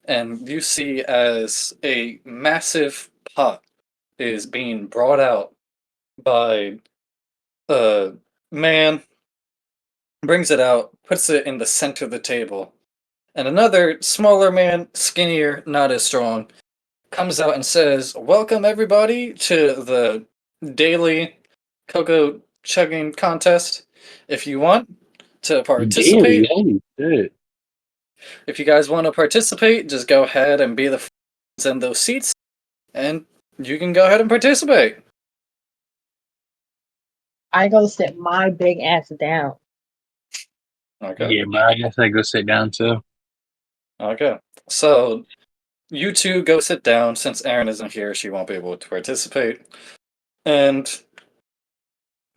And you see as a massive pot is being brought out by a man, brings it out, puts it in the center of the table. And another smaller man, skinnier, not as strong, comes out and says, "Welcome everybody to the daily cocoa chugging contest. If you want to Daily, participate, holy shit. if you guys want to participate, just go ahead and be the f***s in those seats, and you can go ahead and participate." I go sit my big ass down. Okay. Yeah, but I guess I go sit down too. Okay. So you two go sit down. Since Erin isn't here, she won't be able to participate. And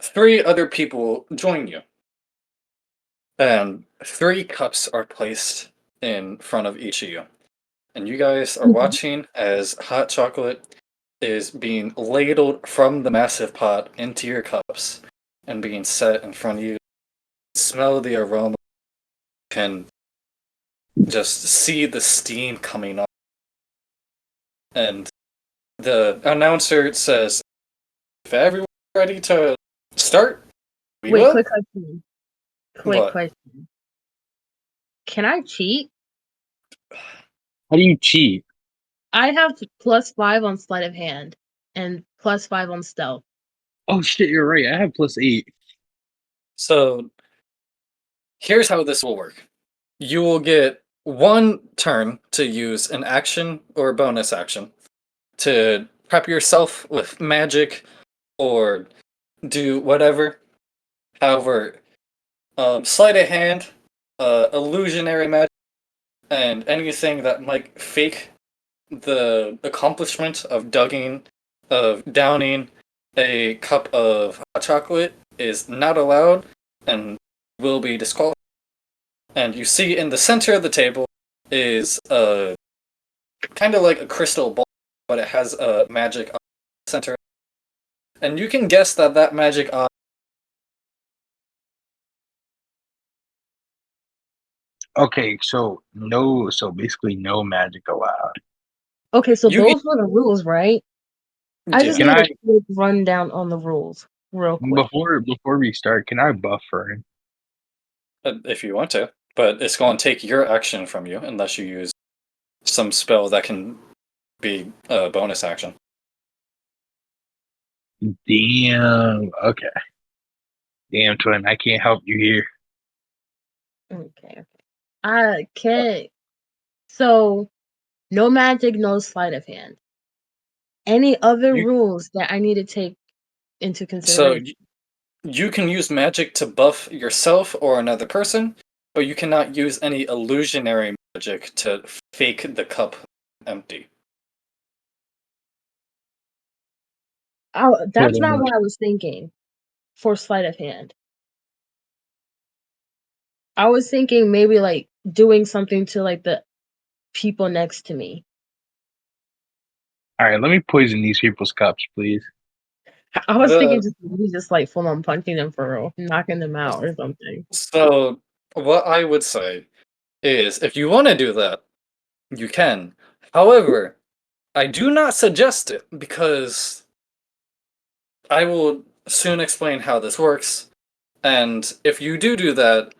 3 other people join you. And 3 cups are placed in front of each of you. And you guys are watching as hot chocolate is being ladled from the massive pot into your cups and being set in front of you. Smell the aroma. You can just see the steam coming up. And the announcer says, "If everyone's ready to start, we Wait, will." quick question. Quick But question. Can I cheat? How do you cheat? I have +5 on sleight of hand and +5 on stealth. Oh shit, you're right. I have +8. so here's how this will work. You will get 1 turn to use an action or bonus action to prep yourself with magic or do whatever. However, sleight of hand, illusionary magic, and anything that might fake the accomplishment of downing a cup of hot chocolate is not allowed and will be disqualified. And you see in the center of the table is a kind of like a crystal ball, but it has a magic eye in the center. And you can guess that that magic eye. Okay, so basically no magic allowed. Okay, so You those were the rules, right? I yeah. just Can need a I quick rundown on the rules, real quick. before we start, can I buff her? If you want to, but it's going to take your action from you unless you use some spell that can be a bonus action. Damn. Okay. Damn, twin. I can't help you here. Okay. I can't. So, no magic, no sleight of hand. Any other You rules that I need to take into so consideration? you can use magic to buff yourself or another person, but you cannot use any illusionary magic to fake the cup empty. Oh, that's Pretty not much. what I was thinking for sleight of hand. I was thinking maybe like doing something to like the people next to me. All right, let me poison these people's cups, please. I was thinking The just maybe just like full on punching them for real, knocking them out or something. so what I would say is if you want to do that, you can. However, I do not suggest it because I will soon explain how this works. And if you do that,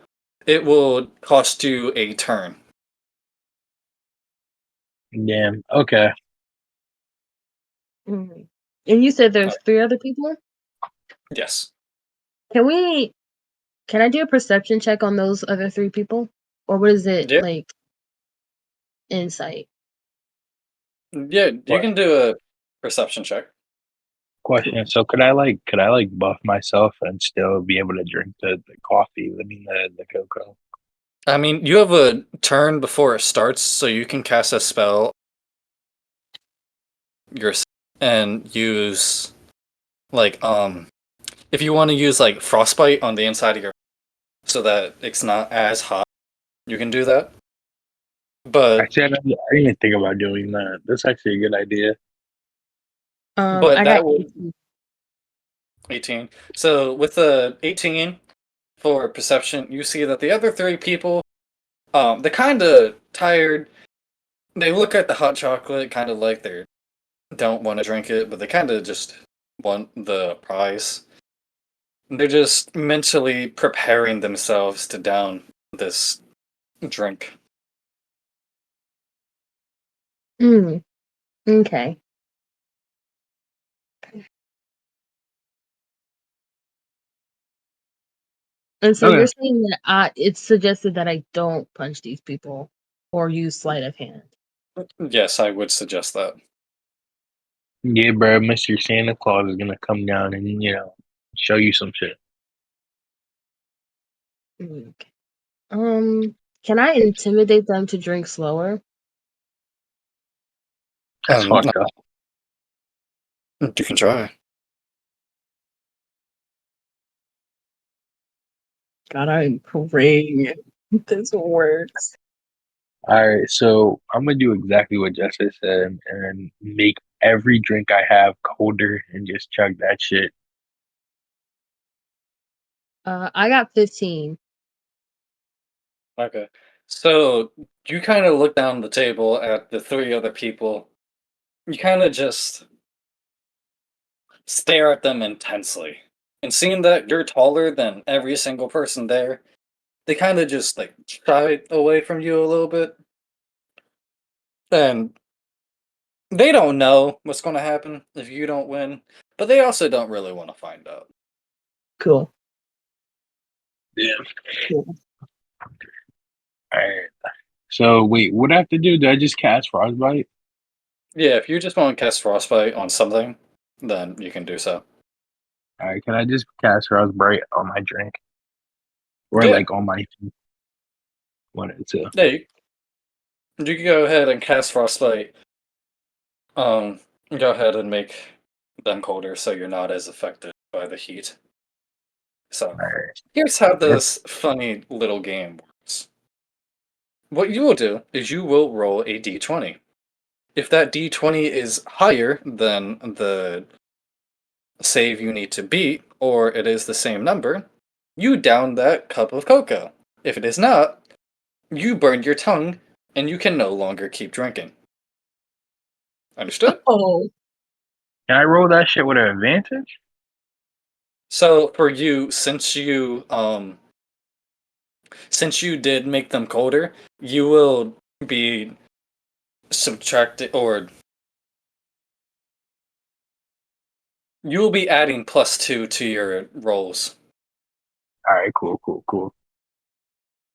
it will cost you a turn. Damn. Okay. Mhm. And you said Uh, there's 3 other people? yes. Can we can I do a perception check on those other 3 people? Or what is it Yeah. like insight? Yeah, you What? can do a perception check. Question. So could I buff myself and still be able to drink the coffee? I mean the cocoa. I mean, you have a turn before it starts, so you can cast a spell yourself and use like if you want to use like frostbite on the inside of your so that it's not as hot, you can do that. But Actually, I didn't even think about doing that. That's actually a good idea. but I got that would 18. 18. So with the 18 for perception, you see that the other three people, they're kind of tired. They look at the hot chocolate, kind of like they don't want to drink it, but they kind of just want the prize. They're just mentally preparing themselves to down this drink. Mm, okay. And so you're Okay. saying that it's suggested that I don't punch these people or use sleight of hand. Yes, I would suggest that. Yeah, bro, Mr. Santa Claus is gonna come down and show you some shit. Okay. Can I intimidate them to drink slower? That's fucked up. You can try. God, I'm praying this works. All right, so I'm gonna do exactly what Jessica said and make every drink I have colder and just chug that shit. I got 15. Okay. So you kind of look down the table at the three other people. You kind of just stare at them intensely. And seeing that you're taller than every single person there, they kind of just like shy away from you a little bit. And they don't know what's going to happen if you don't win, but they also don't really want to find out. Cool. Yeah. Cool. All right. So wait, what do I have to do? Do I just cast Frostbite? Yeah, if you just want to cast Frostbite on something, then you can do so. All right, can I just cast Frostbite on my drink or Yeah, like on my one or two? yeah, you can go ahead and cast Frostbite. Go ahead and make them colder so you're not as affected by the heat. So, All right. here's how Yep. this funny little game works. What you will do is you will roll a d20. If that d20 is higher than the save you need to beat, or it is the same number, you down that cup of cocoa. If it is not, you burn your tongue and you can no longer keep drinking. Understood? Oh, Can I roll that shit with an advantage? So for you, since you did make them colder, you will be subtracted or you will be adding +2 to your rolls. All right, cool.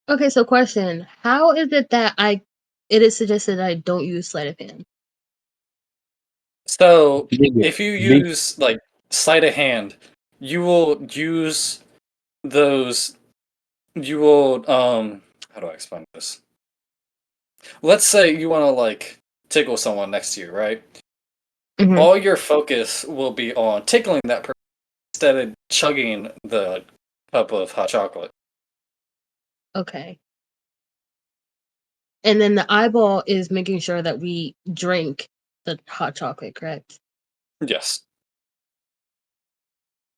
okay. So, question: how is it that it is suggested that I don't use sleight of hand? So Nigga, if you big use like sleight of hand, you will use those you will how do I explain this? Let's say you want to like tickle someone next to you, right? Hmm. All your focus will be on tickling that person instead of chugging the cup of hot chocolate. Okay. And then the eyeball is making sure that we drink the hot chocolate, correct? Yes.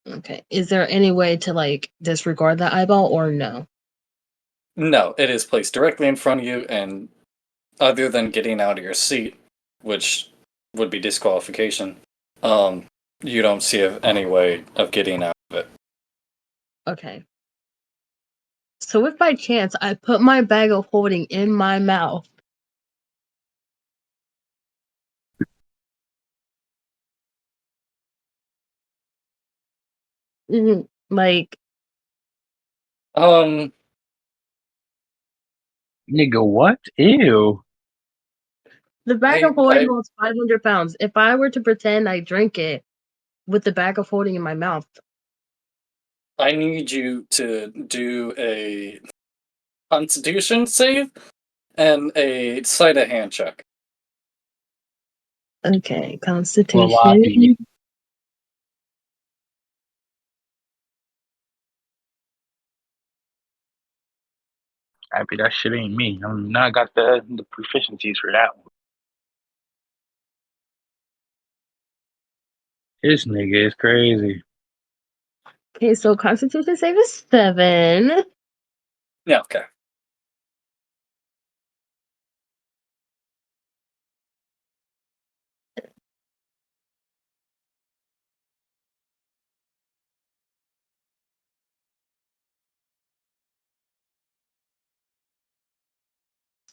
Okay. Is there any way to like disregard the eyeball or no? No, it is placed directly in front of you, and other than getting out of your seat, which would be disqualification, um, you don't see any way of getting out of it. Okay. So if by chance I put my bag of holding in my mouth, like Um, nigga, what? Ew. the bag I, of holding I, holds 500 pounds. If I were to pretend I drink it, with the bag of holding in my mouth. I need you to do a Constitution save and a sleight of hand check. Okay, Well, Constitution. happy that shit ain't me. I'm not got the proficiencies for that one. This nigga is crazy. Okay, so Constitution save is 7. Yeah, okay.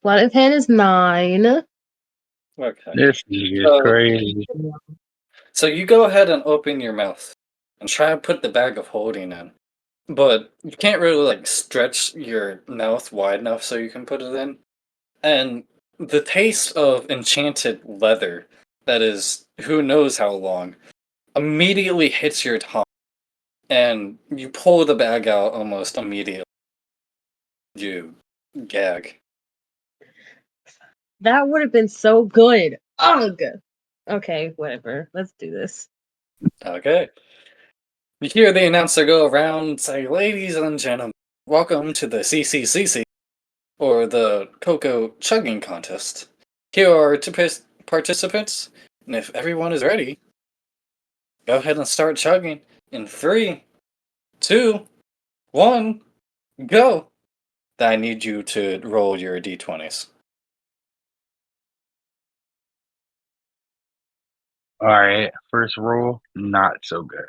Sleight of hand is 9. Okay. This nigga is So, crazy. so you go ahead and open your mouth and try to put the bag of holding in. But you can't really like stretch your mouth wide enough so you can put it in. And the taste of enchanted leather that is who knows how long immediately hits your tongue. And you pull the bag out almost immediately. You gag. That would have been so good. Ugh. Okay, whatever. Let's do this. Okay. You hear the announcer go around and say, "Ladies and gentlemen, welcome to the CCCC, or the Cocoa Chugging Contest. Here are participants, and if everyone is ready, go ahead and start chugging in 3, 2, 1, go!" I need you to roll your d20s. All right, first roll, not so good.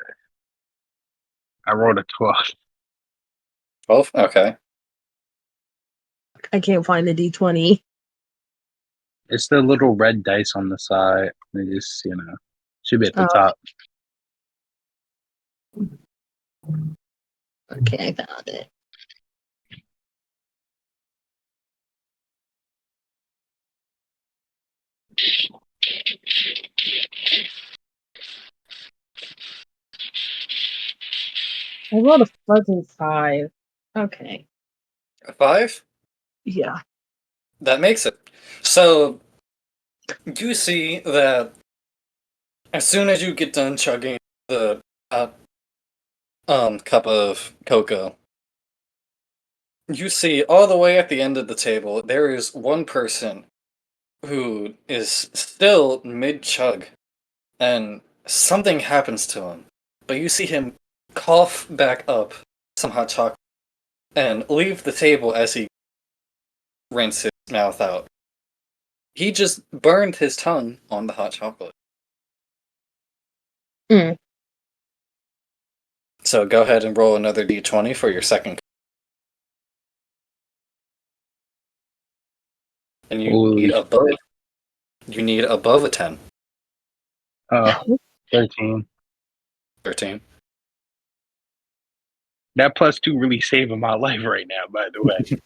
I rolled a 12. 12? Okay. I can't find the D20. It's the little red dice on the side. They just, should be at the top. Okay, I found it. I rolled a fucking 5. Okay. A 5? Yeah. That makes it. So, you see that as soon as you get done chugging the cup of cocoa, you see all the way at the end of the table, there is one person who is still mid chug, and something happens to him. But you see him cough back up some hot chocolate and leave the table as he rinses his mouth out. He just burned his tongue on the hot chocolate. Mm. So go ahead and roll another d20 for your second. And Holy you need above a 10. 13. 13. That +2 really saving my life right now, by the way.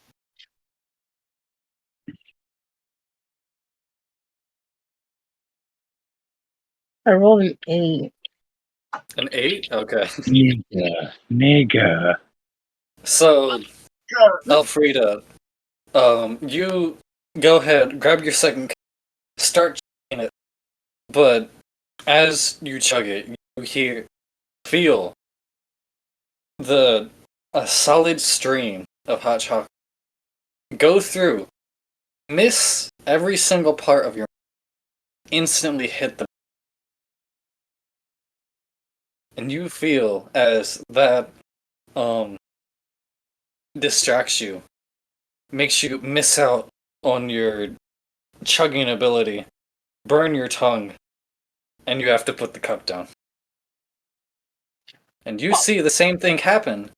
I rolled an 8. An 8? Okay. Nigga. So, Elfrida, you go ahead, grab your second, start chugging it, but as you chug it, you feel a solid stream of hot chocolate go through, miss every single part of your, instantly hit the, and you feel as that distracts you, makes you miss out on your chugging ability, burn your tongue, and you have to put the cup down. And you see the same thing happen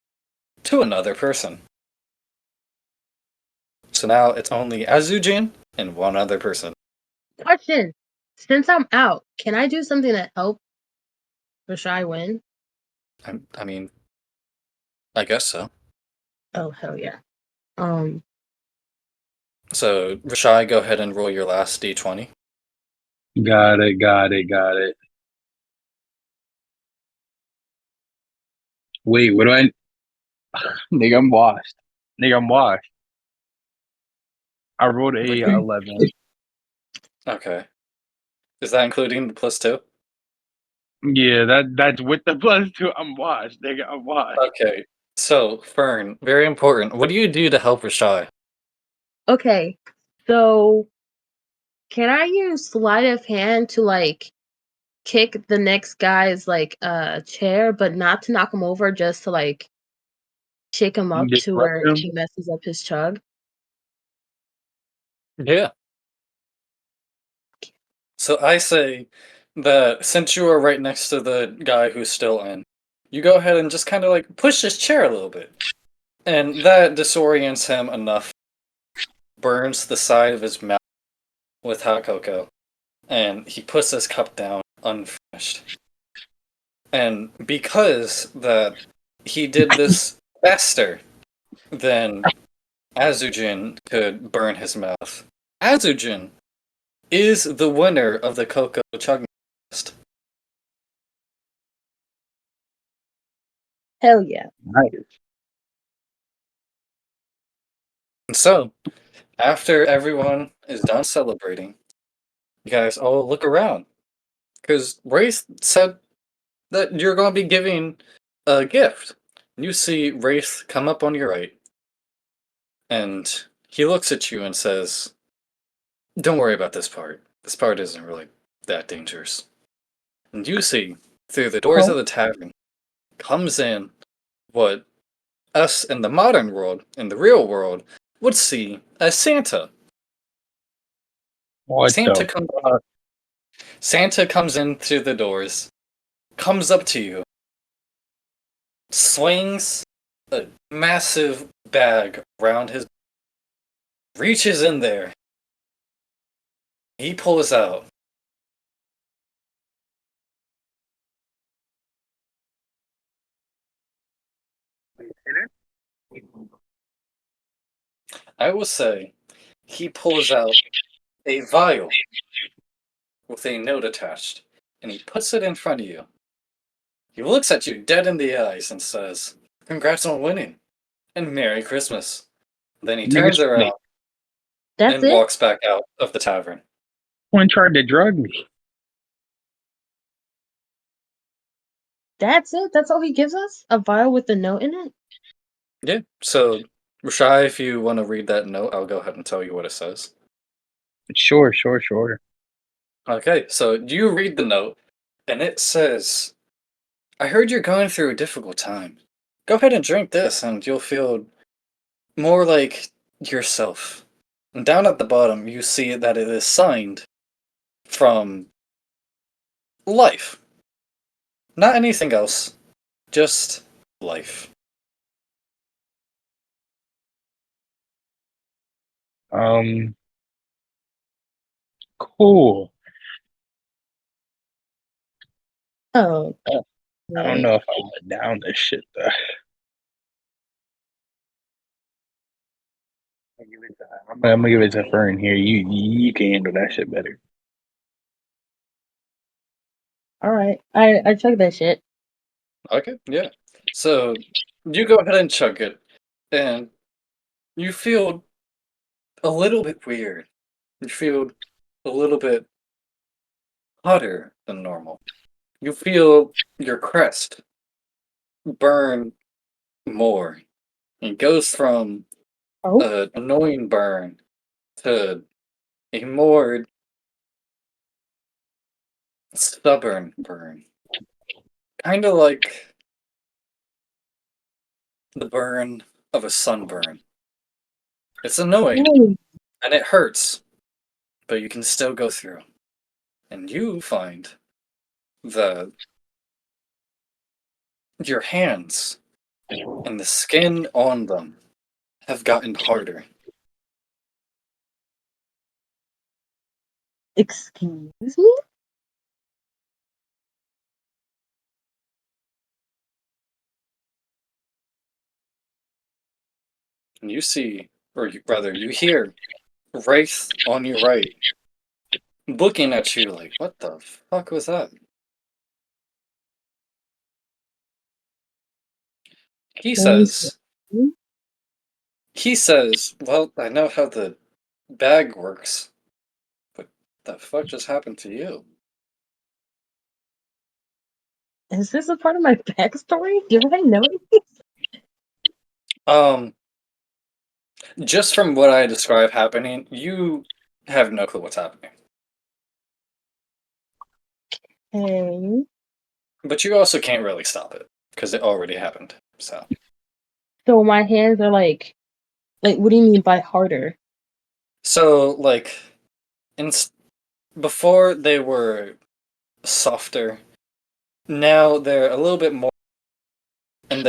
to another person. So now it's only Azujin and one other person. Question. Since I'm out, can I do something to help Rashai win? I mean, I guess so. Oh, hell yeah. So, Rashai, go ahead and roll your last d20. Got it. Wait, what do I? Nigga, I'm washed. Nigga, I'm washed. I rolled a Like, 11. okay. Is that including the +2? Yeah, that's with the +2. I'm washed. Nigga, I'm washed. Okay. So, Fern, very important. What do you do to help Rashai? Okay, so can I use sleight of hand to like kick the next guy's like chair, but not to knock him over, just to like shake him up to Disrupt where him. he messes up his chug? Yeah. So I say that since you are right next to the guy who's still in, you go ahead and just kind of like push his chair a little bit. And that disorients him enough, burns the side of his mouth with hot cocoa, and he puts his cup down unfinished. And because that he did this faster than Azujin could burn his mouth, Azujin is the winner of the cocoa chugging test. Hell yeah. Nice. And so, after everyone is done celebrating, you guys all look around. Because Wraith said that you're going to be giving a gift. You see Wraith come up on your right, and he looks at you and says, "Don't worry about this part. This part isn't really that dangerous." And you see, through the doors of the tavern, comes in what us in the modern world, in the real world, would see as Santa. What Santa the comes fuck? Santa comes in through the doors, comes up to you, swings a massive bag around his, reaches in there. He pulls out I will say he pulls out a vial with a note attached, and he puts it in front of you. He looks at you dead in the eyes and says, "Congrats on winning, and Merry Christmas." Then he Nigga, turns around That's and it? walks back out of the tavern. someone tried to drug me. That's it? That's all he gives us? A vial with a note in it? Yeah, so, Rashai, if you want to read that note, I'll go ahead and tell you what it says. Sure, sure, sure. Okay, so you read the note, and it says, "I heard you're going through a difficult time. Go ahead and drink this, and you'll feel more like yourself." And down at the bottom, you see that it is signed from life. Not anything else, just life. Um, cool. Oh, I don't right. know if I went down this shit though. I'm gonna give it to Fern here. You can handle that shit better. Alright. I chug that shit. Okay, yeah. So, you go ahead and chug it, and you feel a little bit weird. You feel a little bit hotter than normal. You feel your crest burn more. It goes from Oh, an annoying burn to a more stubborn burn. Kind of like the burn of a sunburn. It's annoying oh. and it hurts, but you can still go through. And you find that your hands and the skin on them have gotten harder. Excuse me? And you see, or rather, you hear Wraith on your right looking at you like, what the fuck was that? He says, well, I know how the bag works, but the fuck just happened to you? Is this a part of my backstory? Do I know anything? Just from what I describe happening, you have no clue what's happening. Okay. But you also can't really stop it, because it already happened, so. So my hands are like, what do you mean by harder? So, like, before they were softer, now they're a little bit more, and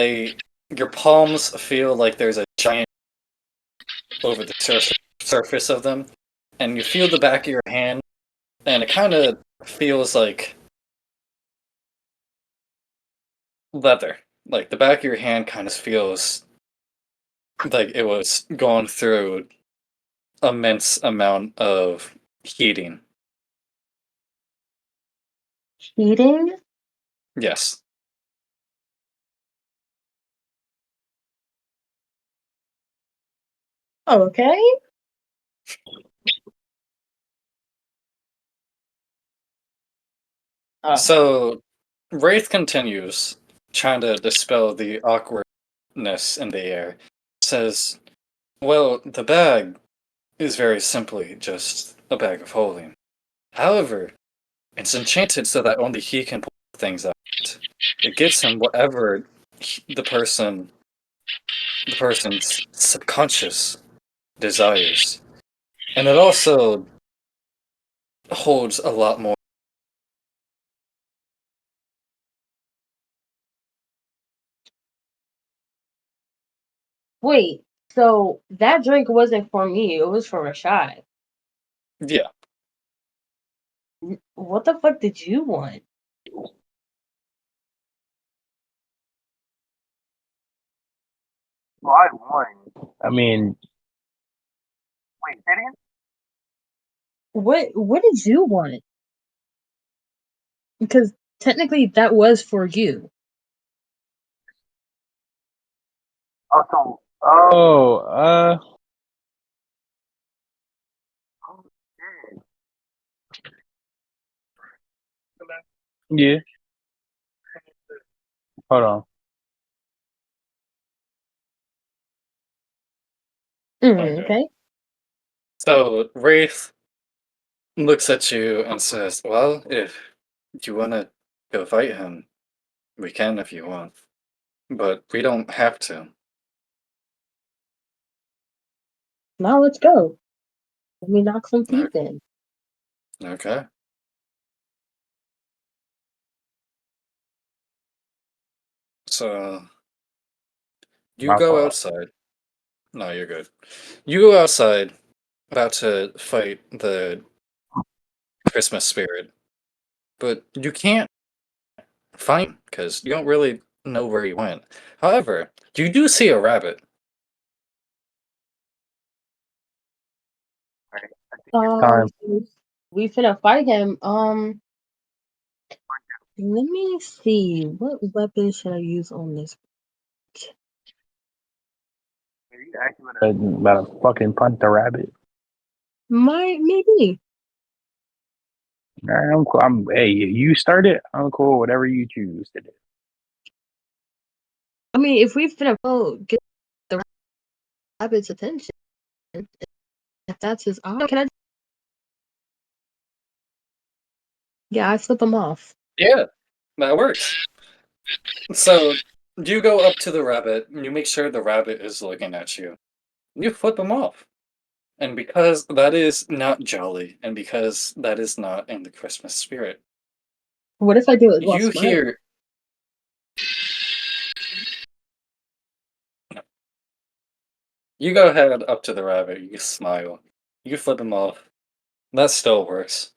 your palms feel like there's a giant over the surface of them, and you feel the back of your hand, and it kind of feels like leather. Like, the back of your hand kind of feels like it was gone through immense amount of heating. Cheating? Yes. Oh, okay. So, Wraith continues, trying to dispel the awkwardness in the air. Says, well, the bag is very simply just a bag of holding. However, it's enchanted so that only he can pull things out. It gives him whatever the person's subconscious desires. And it also holds a lot more. Wait, so that drink wasn't for me, it was for Rashad. Yeah. What the fuck did you want? Well, I won. I mean, wait, say it again? What did you want? Because technically that was for you. Oh, yeah. Hold on. Okay. So Wraith looks at you and says, well, if you want to go fight him, we can if you want. But we don't have to. Now let's go. Let me knock some teeth in. Okay. So you My go fault. outside. No, you're good. You go outside, about to fight the Christmas spirit, but you can't find because you don't really know where he went. However, you do see a rabbit. Time. We finna fight him. Let me see. What weapon should I use on this? You actually about to fucking punt the rabbit. Maybe. Nah, I'm cool. Hey, you start it. I'm cool. Whatever you choose to do. I mean, if we finna get the rabbit's attention, if that's his eye, can I? Yeah, I flip him off. Yeah, that works. So you go up to the rabbit, and you make sure the rabbit is looking at you. You flip him off. And because that is not jolly, and because that is not in the Christmas spirit, What if I do it while you smiling? hear. You go ahead up to the rabbit, you smile, you flip him off. That still works.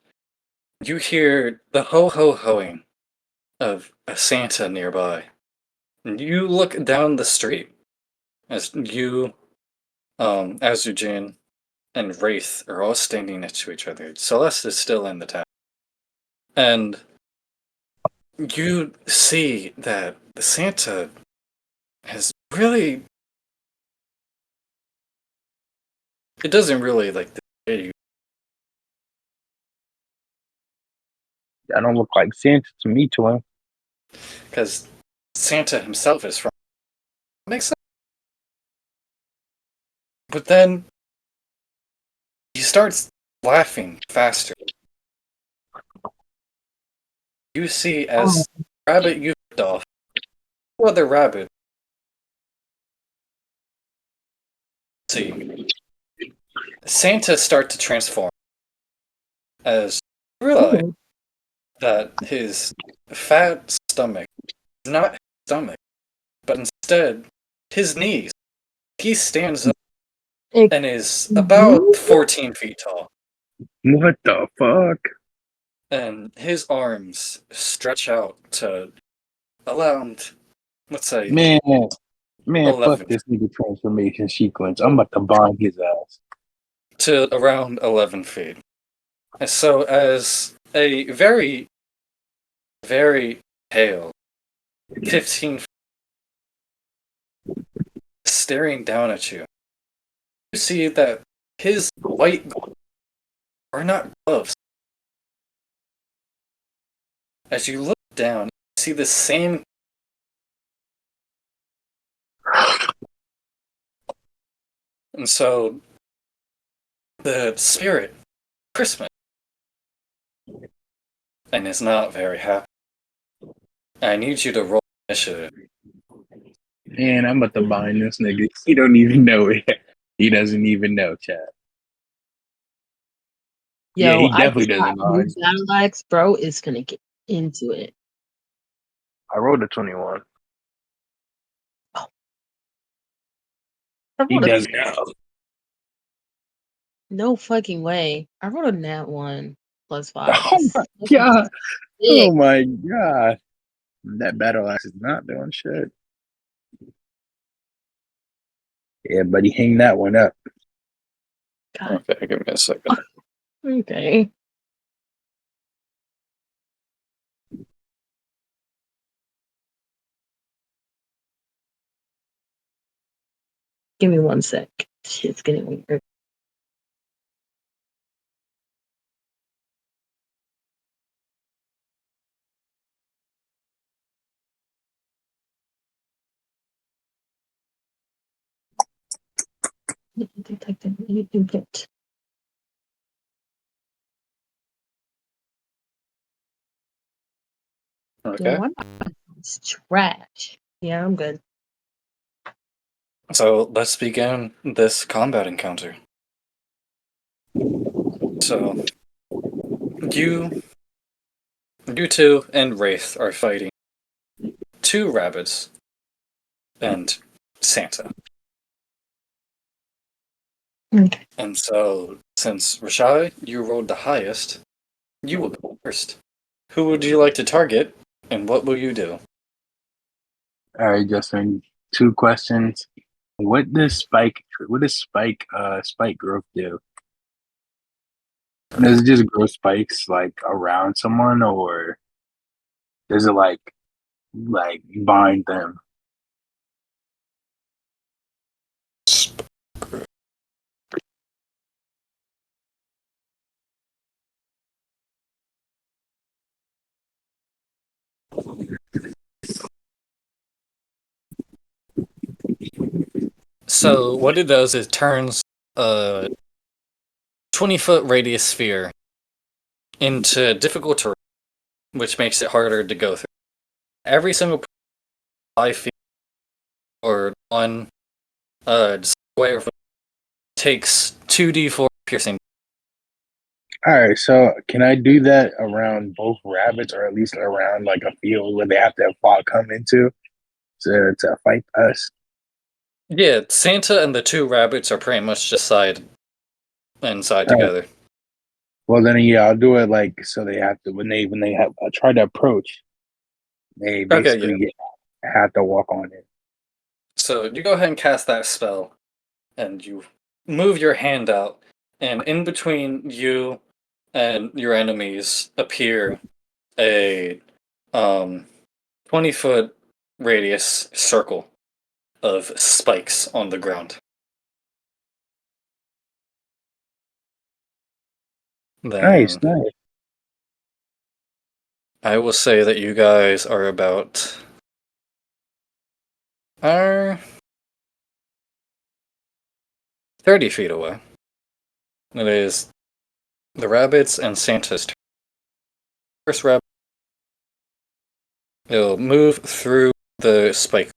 You hear the ho ho hoing of a Santa nearby. And you look down the street as Azujin, and Wraith are all standing next to each other. Celeste is still in the town. And you see that the Santa has really, it doesn't really like you. I don't look like Santa to me, twin. Because Santa himself is from. Makes sense. But then he starts laughing faster. You see as rabbit you off, two other rabbit. See Santa start to transform as you realize that his fat stomach is not his stomach, but instead his knees. He stands up and is about 14 feet tall. What the fuck? And his arms stretch out to around, let's say, Man, fuck 11 this nigga transformation sequence. I'm about to bind his ass. to around 11 feet. And so, as a very, very pale 15 staring down at you, you see that his white gloves are not gloves. As you look down, you see the same. And so, the spirit, Christmas, and is not very happy. I need you to roll initiative. Man, I'm about to bind this nigga. He don't even know it. He doesn't even know, Chad. Yeah, Yo, he I definitely just got doesn't new mind. battle axe, bro. Is gonna get into it. I rolled a 21. Oh. I He rolled a doesn't know. no fucking way. I wrote a nat 1 plus 5. Oh This my is god. sick. Oh my god. That battle axe is not doing shit. Yeah, buddy, hang that one up. God. Okay, give me a second. Okay. Give me 1 sec. Shit's getting weird. Detected input. Okay. Yeah, it's trash. Yeah, I'm good. So let's begin this combat encounter. So you two and Wraith are fighting two rabbits and Santa. Okay. And so since Rashai, you rolled the highest, you will go first. Who would you like to target and what will you do? All right, Justin. 2 questions. What does spike growth do? Does it just grow spikes like around someone, or does it like bind them? So what it does is turns a 20-foot radius sphere into difficult terrain, which makes it harder to go through. Every single 5 feet or one square foot takes 2d4 piercing. All right, so can I do that around both rabbits, or at least around like a field where they have to come into to fight us? Yeah, Santa and the two rabbits are pretty much just side and side All right. together. Well, then yeah, I'll do it like so they have to when they have try to approach, they Okay, yeah. basically have to walk on it. So you go ahead and cast that spell, and you move your hand out, and in between you and your enemies appear a 20-foot radius circle. of spikes on the ground. Nice, Then nice. I will say that you guys are about are 30 feet away. It is the rabbits and Santa's turn. First rabbit, it'll move through the spike.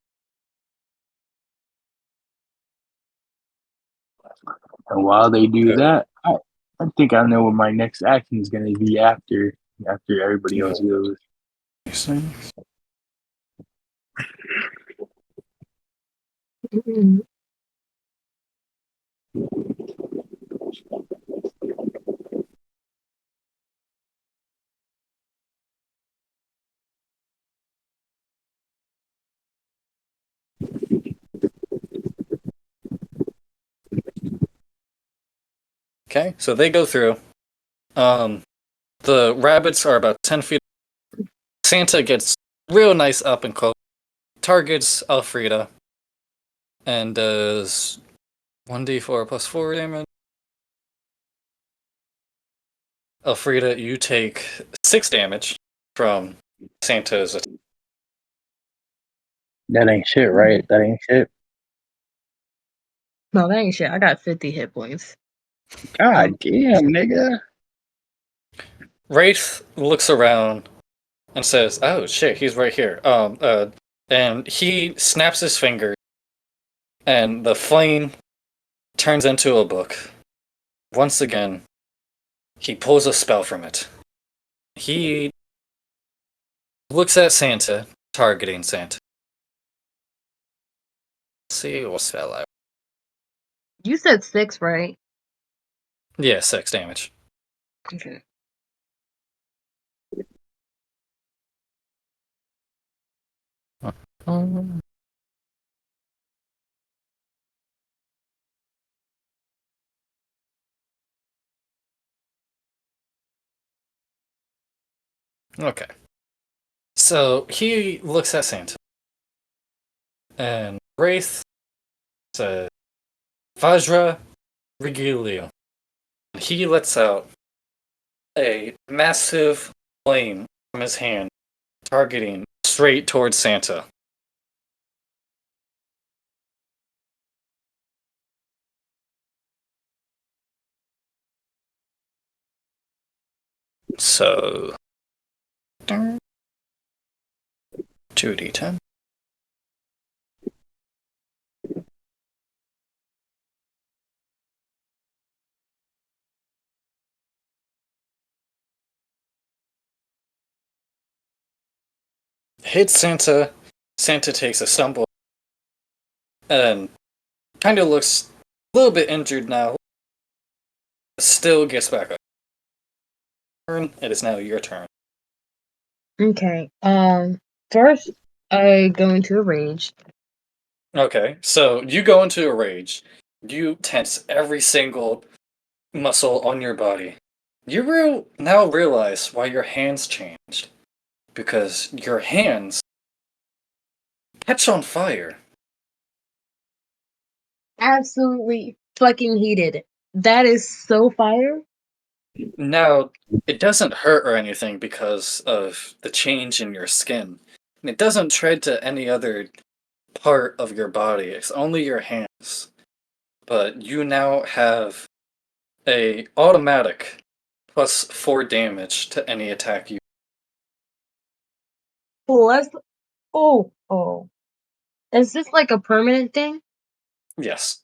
And while they do that, I think I know what my next action is going to be after everybody else goes. Okay, so they go through. The rabbits are about 10 feet. Santa gets real nice up and close, targets Elfrida, and does 1d4 plus 4 damage. Elfrida, you take 6 damage from Santa's attack. That ain't shit, right? That ain't shit. No, that ain't shit. I got 50 hit points. God damn, nigga. Wraith looks around and says, "Oh shit, he's right here." And he snaps his finger, and the flame turns into a book. Once again, he pulls a spell from it. He looks at Santa, targeting Santa. Let's see what spell out. You said 6, right? Yeah, 6 damage. Okay. Okay. So he looks at Santa. And Wraith says, Vajra Regilio. He lets out a massive flame from his hand, targeting straight towards Santa. So 2d10. Hits Santa. Santa takes a stumble and kind of looks a little bit injured now. Still gets back up. It is now your turn. Okay. First, I go into a rage. Okay, so you go into a rage. You tense every single muscle on your body. You now realize why your hands changed. Because your hands catch on fire. Absolutely fucking heated. That is so fire. Now, it doesn't hurt or anything because of the change in your skin. And it doesn't tread to any other part of your body. It's only your hands. But you now have a automatic plus 4 damage to any attack you. Plus, oh. Is this like a permanent thing? Yes.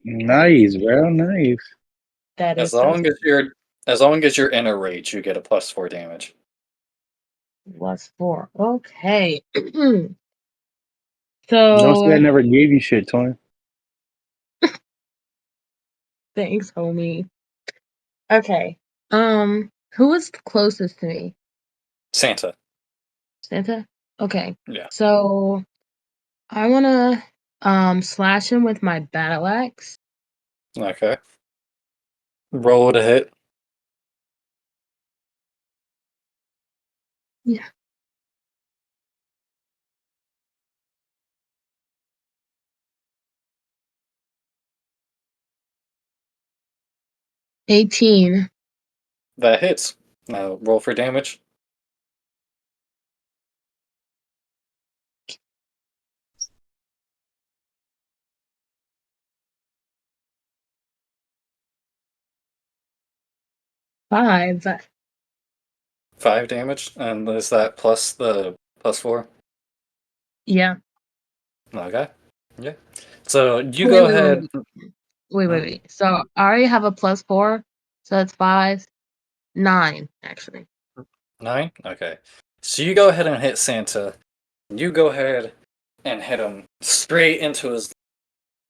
Nice, bro. Nice. That As is so long as you're in a rage, you get a plus 4 damage. plus 4. Okay. Don't say I So never gave you shit, Tony. thanks, homie. Okay. Who is closest to me? Santa. Santa? Okay. Yeah. So I wanna slash him with my battle axe. Okay. Roll to hit. Yeah. 18. That hits. Now roll for damage. Five. 5 damage, and is that plus the +4? Yeah. Okay. Yeah. So you Wait, go wait, ahead. wait. So I already have a +4, so that's 5, 9 actually. 9? Okay. So you go ahead and hit Santa. You go ahead and hit him straight into his.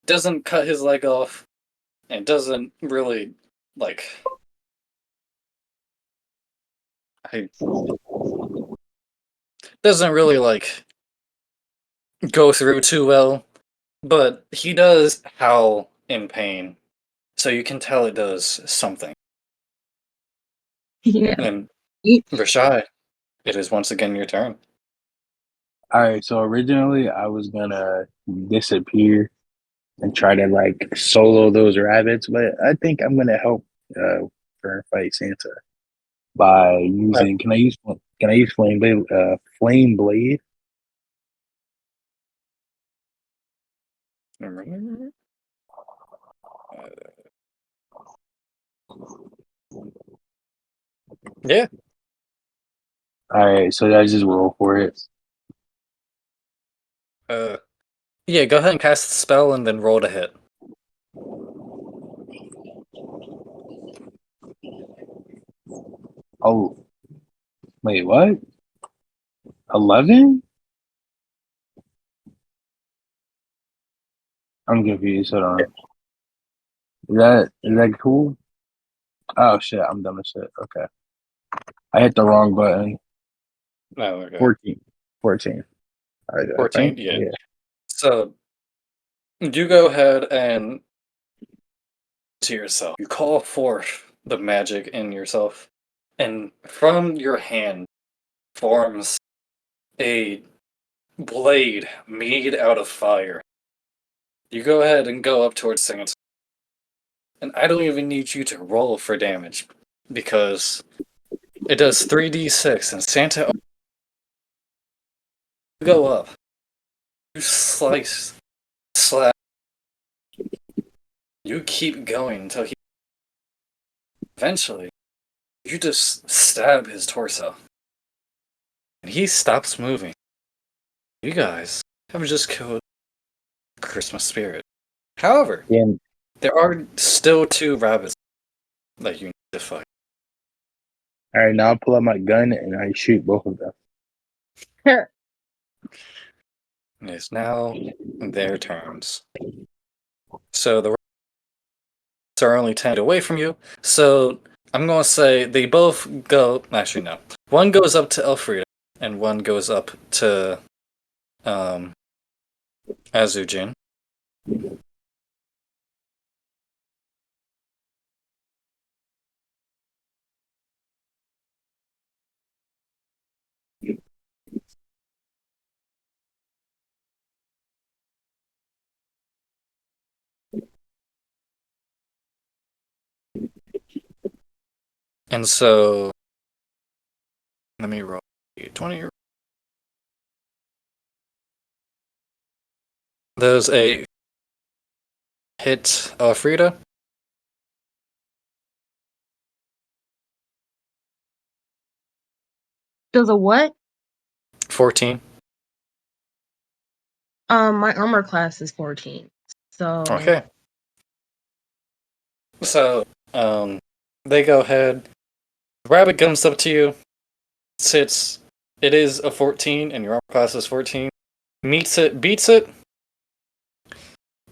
Doesn't cut his leg off, and doesn't really, like. I doesn't really, like, go through too well, but he does howl in pain. So you can tell it does something. Yeah. And Rashai, it is once again your turn. All right, so originally I was gonna disappear and try to like solo those rabbits, but I think I'm gonna help for fight Santa by using. Can I use flame blade? Flame blade. Yeah. All right, so I just roll for it. Yeah, go ahead and cast the spell and then roll to hit. Oh, wait, what? 11? I'm confused. Hold on. Is that cool? Oh shit, I'm dumb as shit. Okay, I hit the wrong button. Oh, okay. 14. 14. All right, I 14? think. Yeah. Yeah. So you go ahead and to yourself. You call forth the magic in yourself, and from your hand forms a blade made out of fire. You go ahead and go up towards Santa, and I don't even need you to roll for damage because it does 3d6, and Santa, you go up, you slice, slap, you keep going until he eventually you just stab his torso, and he stops moving. You guys have just killed Christmas spirit. However, Yeah. there are still 2 rabbits that you need to fight. All right, now I pull out my gun and I shoot both of them. It is now their turns. So the rabbits are only 10 away from you. So I'm going to say they both go. Actually, no. One goes up to Elfrida, and one goes up to Azujin. And so let me roll 20. There's a hit Elfrida. Does a what? 14. My armor class is 14. So Okay. So they go ahead. The rabbit comes up to you. Sits. It is a 14, and your armor class is 14. Meets it, beats it,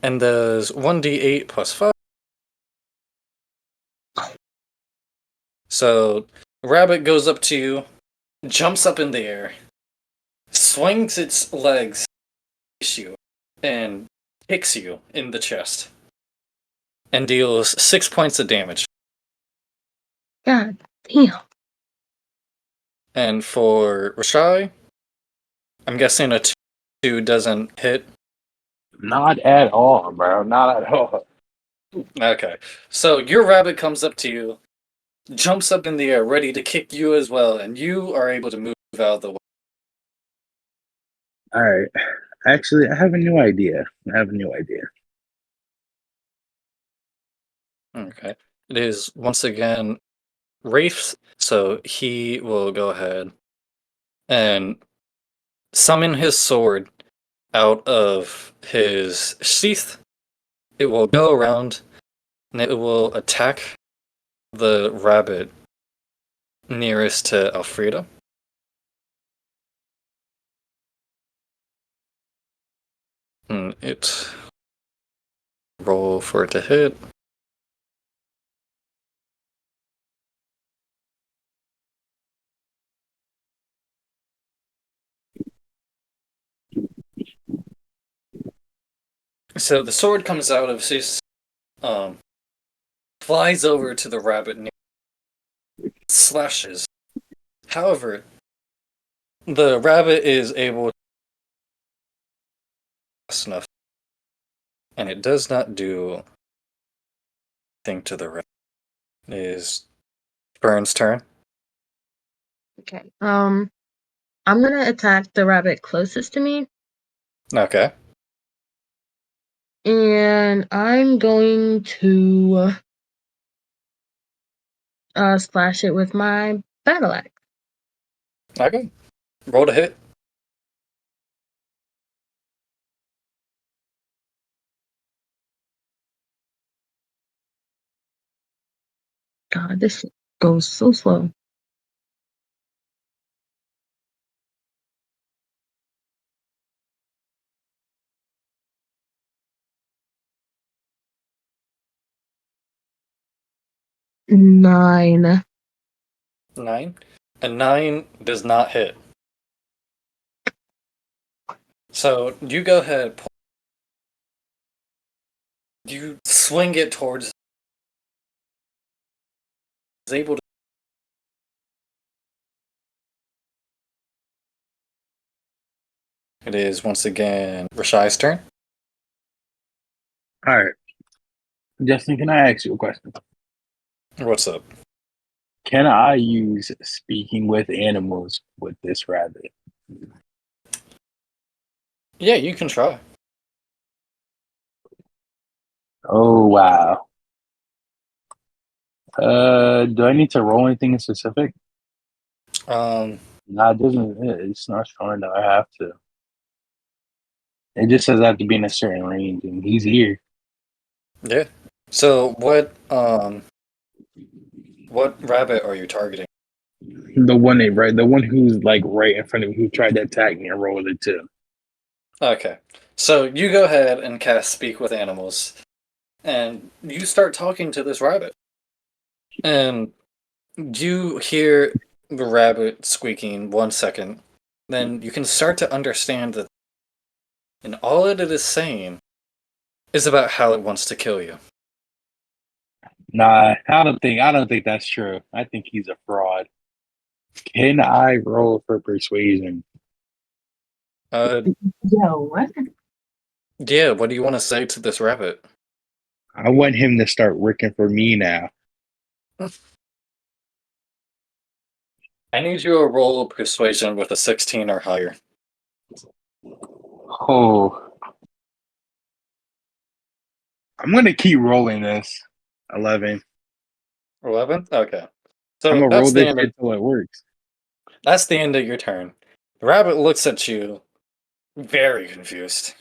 and does 1d8 plus 5. So, rabbit goes up to you, jumps up in the air, swings its legs at you, and kicks you in the chest, and deals 6 points of damage. God damn. And for Rashai, I'm guessing a 2 doesn't hit. Not at all, bro. Not at all. Okay. So your rabbit comes up to you, jumps up in the air, ready to kick you as well, and you are able to move out of the way. All right. Actually, I have a new idea. I have a new idea. Okay. It is once again Rafe, so he will go ahead and summon his sword out of his sheath. It will go around and it will attack the rabbit nearest to Alfreda. And it roll for it to hit. So the sword comes out of his flies over to the rabbit and slashes. However, the rabbit is able to fast enough, and it does not do anything to the rabbit. It is Burn's turn. Okay. I'm gonna attack the rabbit closest to me, Okay. and I'm going to slash it with my battle axe. Okay. Roll to hit. God, this shit goes so slow. Nine. 9. And 9 does not hit. So you go ahead. You swing it towards. Is able to. It is once again Rashai's turn. All right. Justin, can I ask you a question? What's up? Can I use speaking with animals with this rabbit? Yeah, you can try. Oh, wow. Do I need to roll anything in specific? Nah, it doesn't. It's not showing that I have to. It just says I have to be in a certain range, and he's here. Yeah. So what rabbit are you targeting? The one who's like right in front of me, who tried to attack me and rolled it too. Okay. So you go ahead and cast Speak with Animals, and you start talking to this rabbit. And you hear the rabbit squeaking 1 second, then you can start to understand that, and all it is saying is about how it wants to kill you. Nah, I don't think that's true. I think he's a fraud. Can I roll for persuasion? Uh, Yo, what? yeah, what do you want to say to this rabbit? I want him to start working for me now. I need you to roll persuasion with a 16 or higher. Oh, I'm gonna keep rolling this. 11. 11? Okay. I'm So gonna roll this shit till it works. that's the end of your turn. The rabbit looks at you, very confused.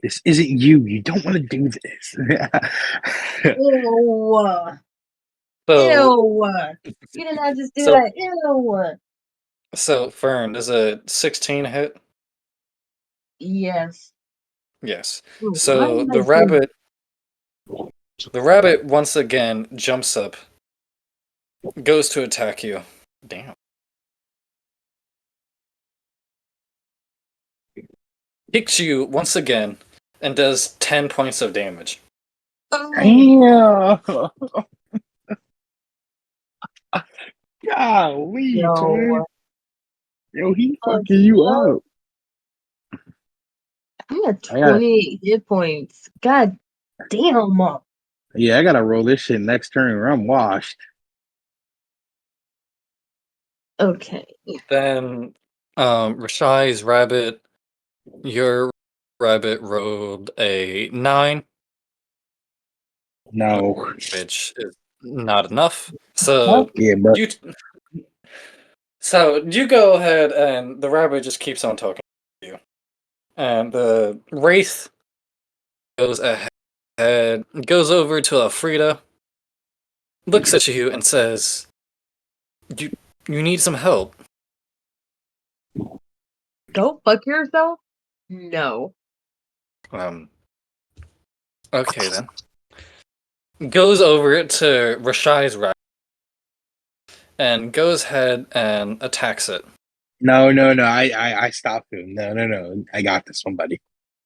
This isn't you. You don't want to do this. Ew. So, Ew. You did not just do so, that. Ew. so, Fern, does a 16 hit? Yes. Yes. Ooh, why So did I do the rabbit once again jumps up, goes to attack you. Damn. Kicks you once again and does 10 points of damage. Oh, Damn. Golly, twin. yo. Yo, he Oh, fucking you no. up. I'm at 28 hit points. God damn. Yeah, I gotta roll this shit next turn or I'm washed. Okay. Then, Rashai's rabbit, your rabbit rolled a 9, No. which is not enough. So Yeah, but you go ahead, and the rabbit just keeps on talking to you, and the wraith goes ahead, goes over to Elfrida, looks at you, and says, "You need some help." Go fuck yourself? No. Okay then. Goes over to Rashai's rabbit and goes ahead and attacks it. no. I stopped him. No. I got this one, buddy.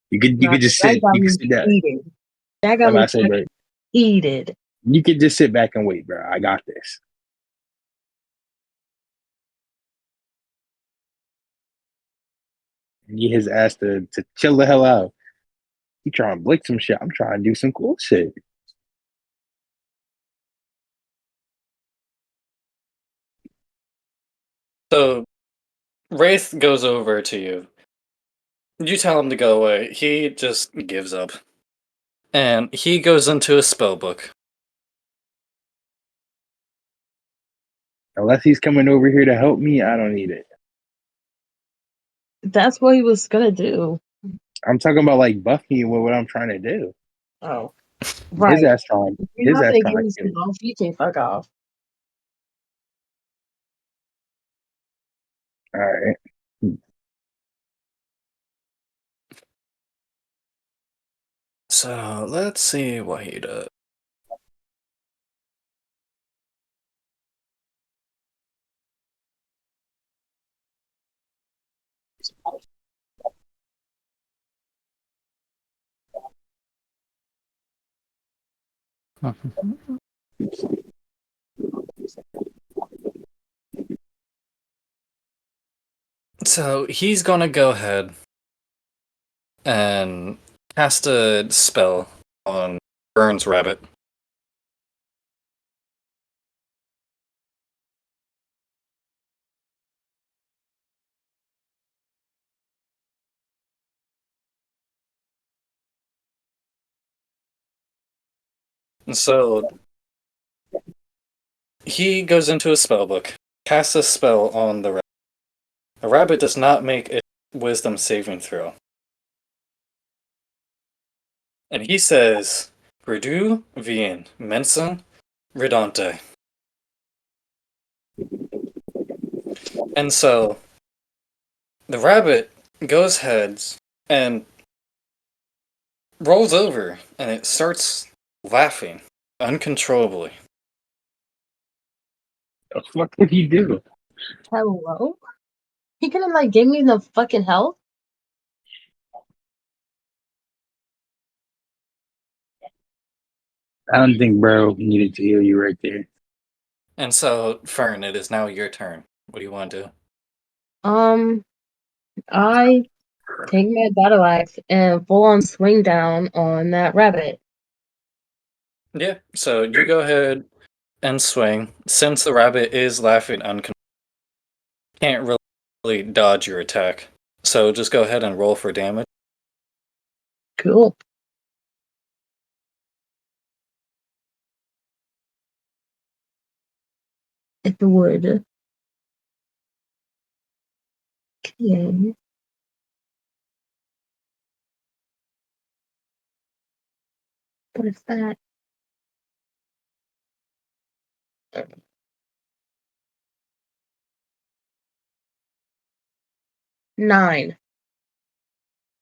You could Nah, just that sit. got You could me sit down. heated. That got I'm me about to say, bro. fucking heated. You could just sit back and wait, bro. I got this. Get his ass to chill the hell out. He trying to blick some shit. I'm trying to do some cool shit. So Wraith goes over to you. You tell him to go away. He just gives up. And he goes into a spell book. Unless he's coming over here to help me, I don't need it. That's what he was gonna do. I'm talking about like Buffy and what I'm trying to do. Oh. Right. His ass trying. You're His not ass gonna trying give to me kill some me. off, you can fuck off. All right. So let's see what he does. So he's gonna go ahead and cast a spell on Burns Rabbit. So he goes into a spell book, casts a spell on the rabbit. The rabbit does not make a wisdom saving throw. And he says, Redu vien mensum redante. And so the rabbit goes heads and rolls over, and it starts laughing uncontrollably. The fuck did he do? Hello? He couldn't like give me the fucking health? I don't think bro needed to heal you right there. And so, Fern, it is now your turn. What do you want to do? I take my battle axe and full on swing down on that rabbit. Yeah, so you go ahead and swing. Since the rabbit is laughing uncontrollably, can't really dodge your attack. So just go ahead and roll for damage. Cool. It would. Okay. What is that? Nine.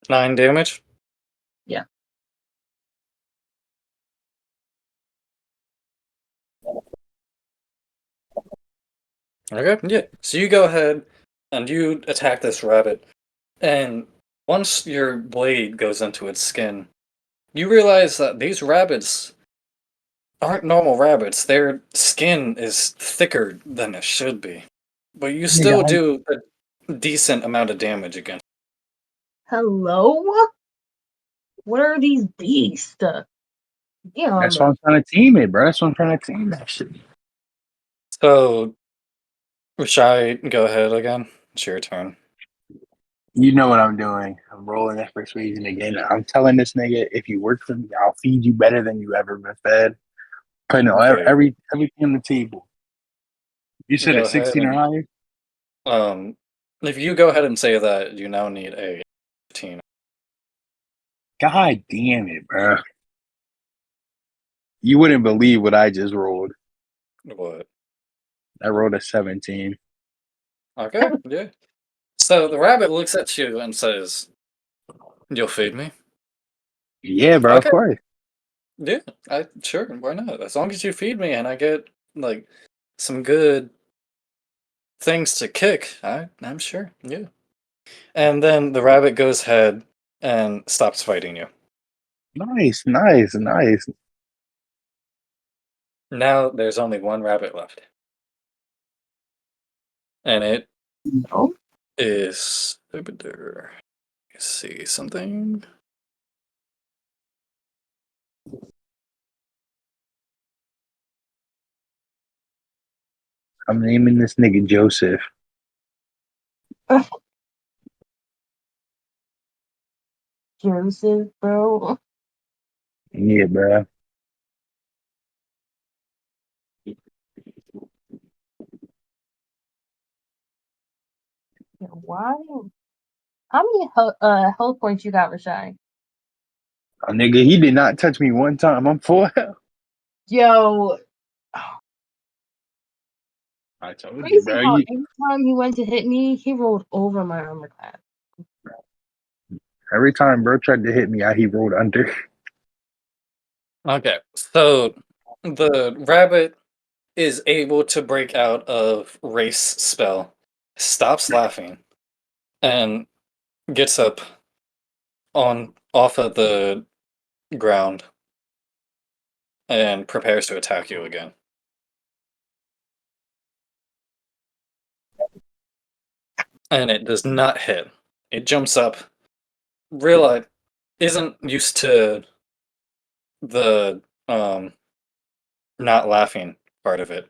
9 damage? Yeah. Okay, yeah. So you go ahead and you attack this rabbit. And once your blade goes into its skin, you realize that these rabbits aren't normal rabbits. Their skin is thicker than it should be. But you still do a decent amount of damage against. Hello? What are these beasts? Yeah, That's why I'm trying to team it, bro. That's why I'm trying to team that shit. So, should I go ahead again? It's your turn. You know what I'm doing. I'm rolling that persuasion again. I'm telling this nigga, if you work for me, I'll feed you better than you ever been fed. Putting Okay, everything on the table. You said go a ahead 16 or and higher? if you go ahead and say that, you now need a 15. God damn it, bro. You wouldn't believe what I just rolled. What? I rolled a 17. Okay, yeah. So the rabbit looks at you and says, "You'll feed me." Yeah, bro, of Okay, course. yeah, I sure, why not? As long as you feed me and I get like some good things to kick, I'm sure. Yeah. And then the rabbit goes ahead and stops fighting you. Nice, nice, nice. Now there's only one rabbit left, and it Oh, is. Let's see something. I'm naming this nigga Joseph. Joseph, bro. Yeah, bro. Why? How many health points you got, Rashai? Nigga, he did not touch me one time. I'm full health. Yo, I told you, crazy bro. how every time he went to hit me, he rolled over my armor class. Every time bro tried to hit me, he rolled under. Okay, so the rabbit is able to break out of race spell, stops laughing, and gets up on off of the ground and prepares to attack you again. And it does not hit. It jumps up, realize isn't used to the not laughing part of it,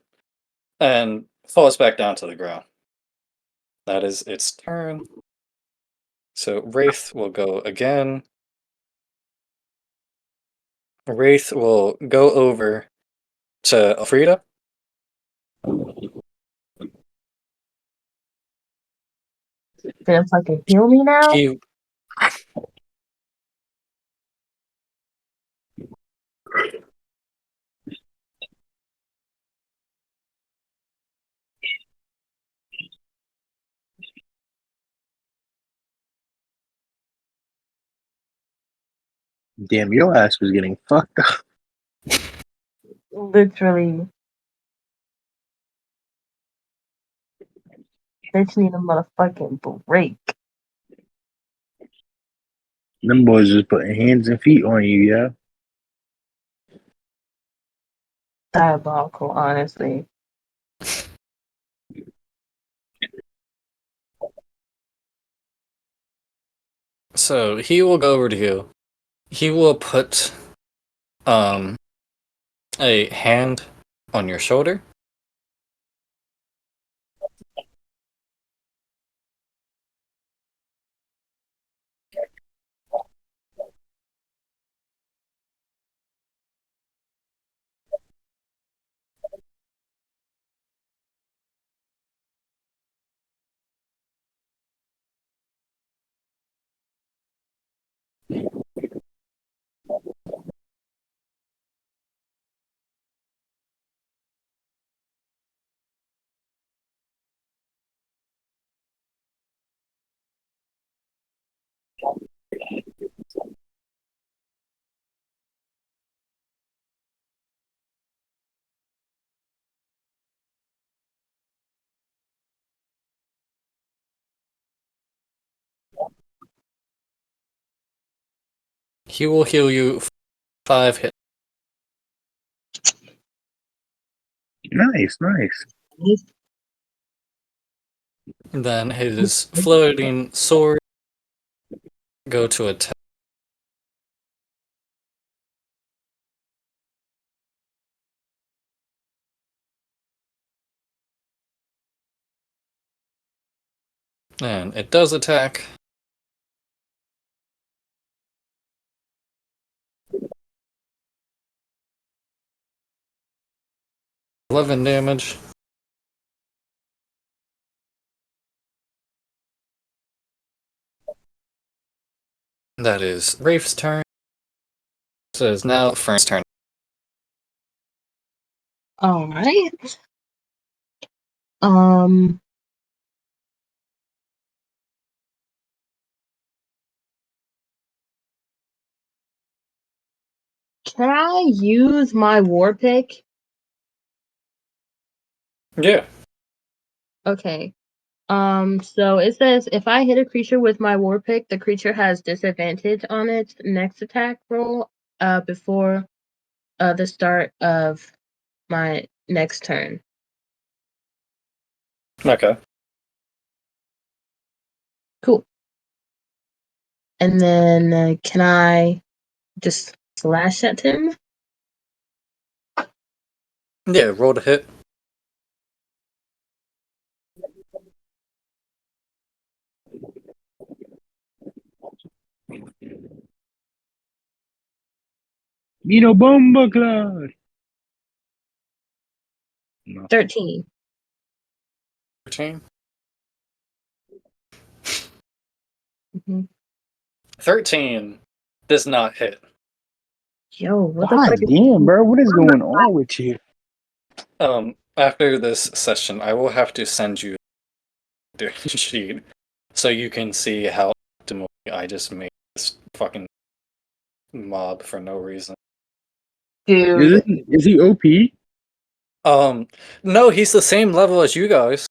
and falls back down to the ground. That is its turn. So Wraith will go again. Wraith will go over to Alfreda. Feels like it heal me now. He Damn, your ass was getting fucked up. Literally, bitch need a motherfucking break. Them boys just putting hands and feet on you, yeah. Diabolical, honestly. so he will go over to you. He will put a hand on your shoulder. He will heal you 5 hits. Nice, nice. Then his floating sword go to attack. And it does attack. $11 damage. That is Rafe's turn. So it's now Fern's turn. All right. Um. Can I use my war pick? Yeah. Okay. So it says if I hit a creature with my war pick, the creature has disadvantage on its next attack roll before the start of my next turn. Okay. Cool. And then can I just slash at him? Yeah, roll to hit. Mino Bomba Cloud. No. 13. 13. Mm-hmm. 13 does not hit. Yo, what the God fuck is damn, bro. What is going on with you? After this session, I will have to send you the sheet so you can see how optimally I just made this fucking mob for no reason. dude? Is he OP? No, he's the same level as you guys.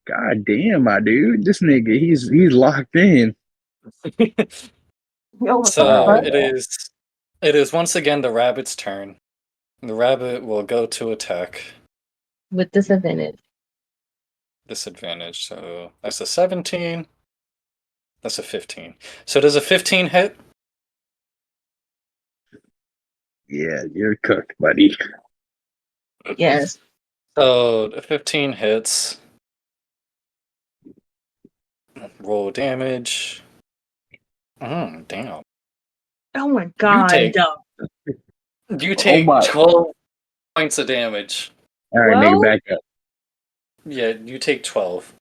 God damn, my dude. This nigga, he's locked in. Yo, what the So fuck? it is once again the rabbit's turn. The rabbit will go to attack. With disadvantage. Disadvantage. So that's a 17. That's a 15. So does a 15 hit? Yeah, you're cooked, buddy. Yes. So 15 hits. Roll damage. Damn. Oh my You god. take Oh my. 12 points of damage. All right, nigga, 12? back up. Yeah, you take 12.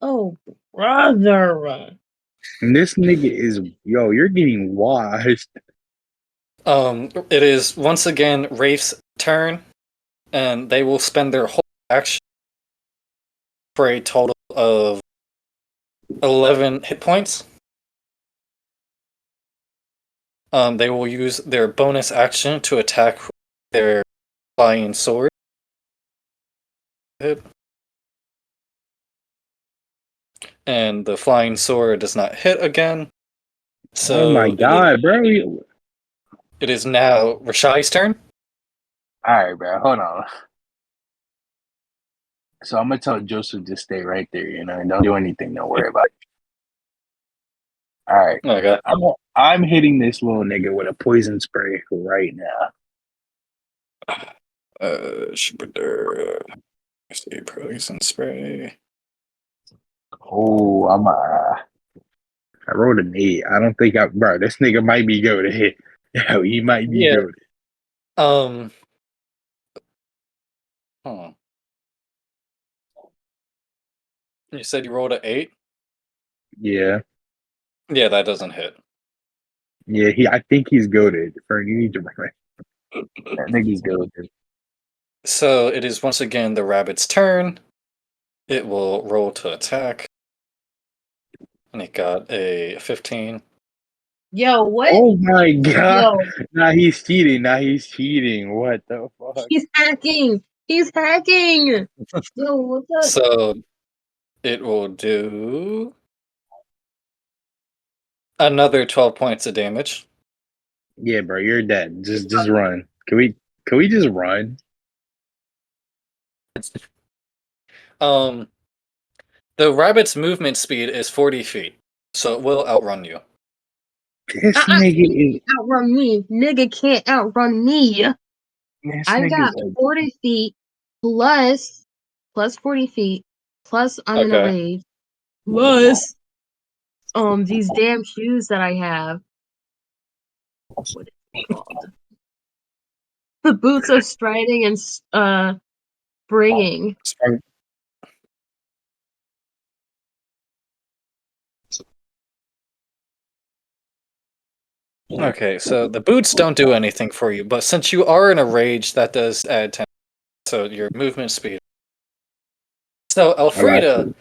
Oh, brother. And this nigga is, yo, you're getting washed. It is once again Rafe's turn, and they will spend their whole action for a total of 11 hit points. They will use their bonus action to attack their flying sword. And the flying sword does not hit again. So Oh my god, bro. it is now Rashai's turn. All right, bro. Hold on. So I'm gonna tell Joseph to stay right there. You know, and don't do anything. Don't worry about it. All right. Okay. I'm hitting this little nigga with a poison spray right now. See, poison spray. Oh, I rolled an 8. I don't think bro. This nigga might be goated. Yo, he might be Yeah. goated. Huh. You said you rolled an 8? Yeah, Yeah, that doesn't hit. yeah. I think he's goated. Fern, you need to run. I think he's goated. So it is once again the rabbit's turn. It will roll to attack. And it got a 15. Yo, what? Oh my god! Yo, Nah, he's cheating. Nah, he's cheating. What the fuck? he's hacking. He's hacking. Yo, what's up? So it will do another 12 points of damage. Yeah, bro, you're dead. Just run. Can we just run? The rabbit's movement speed is 40 feet, so it will outrun you. This nigga is. Outrun me. Nigga can't outrun me. This I nigga's got 40 feet plus plus 40 feet, plus I'm in a Okay. rage, plus these damn shoes that I have. What is it called? The boots of striding and springing. Okay, so the boots don't do anything for you, but since you are in a rage, that does add 10. So your movement speed. So I got Elfrida,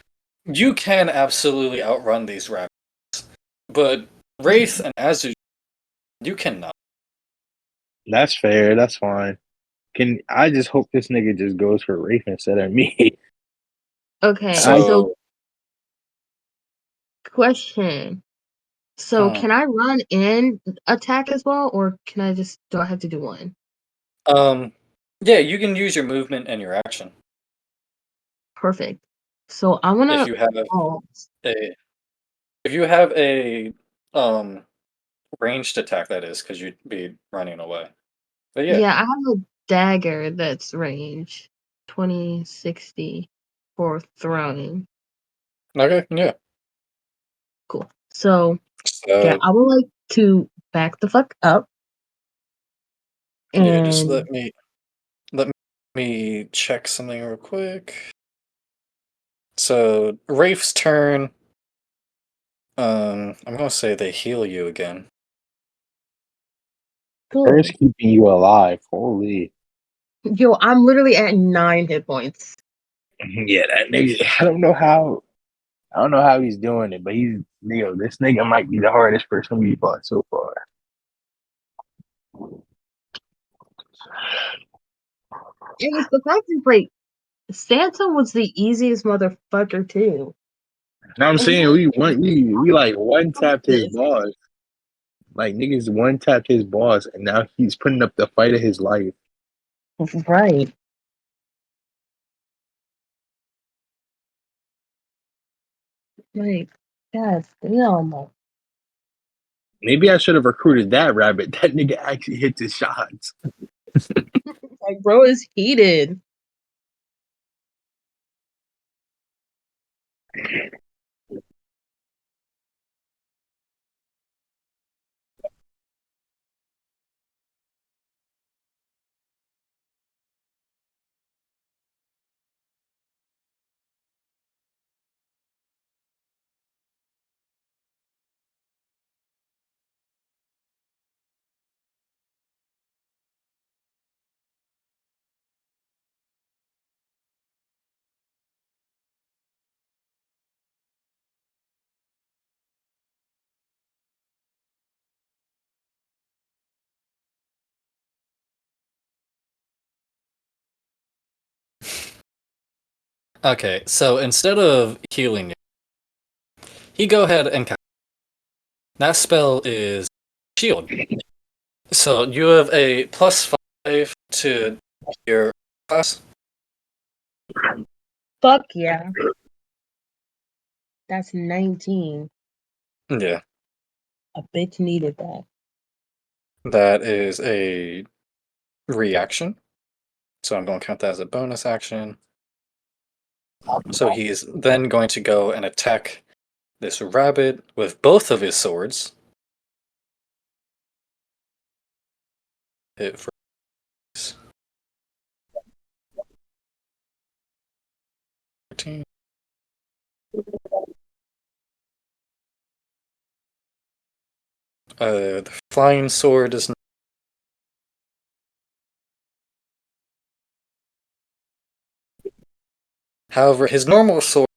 you. you can absolutely outrun these rabbits, but Wraith and Azu, you cannot. That's fair. That's fine. Can I just hope this nigga just goes for Rafe instead of me? Okay, I so So, question. So hmm, can I run and attack as well, or do I have to do one? um, yeah, you can use your movement and your action Perfect. So I'm if gonna you have oh a if you have a um ranged attack. That is because you'd be running away. But yeah, yeah, I have a dagger that's range 20, 60 for throwing. okay, yeah. Cool. So yeah, So I would like to back the fuck up yeah, just and let me check something real quick. So Rafe's turn. I'm gonna say they heal you again. First good. keeping you alive. Holy. Yo, I'm literally at 9 hit points. Yeah, that nigga. I don't know how. I don't know how he's doing it, but this nigga might be the hardest person we fought so far. And it's the fact is like Santa was the easiest motherfucker too. Now I'm And he saying we like one was tapped his boss. Like niggas one tapped his boss, and now he's putting up the fight of his life. this. Right. Like, God damn. Maybe I should have recruited that rabbit. That nigga actually hits his shots. Like, bro is heated. Okay, so instead of healing you, he go ahead and cast. That spell is shield. So you have a +5 to your class. Fuck yeah. That's 19. Yeah, A bitch needed that. that is a reaction. So I'm going to count that as a bonus action. So he is then going to go and attack this rabbit with both of his swords. Hit for 13. The flying sword is. However, his normal sword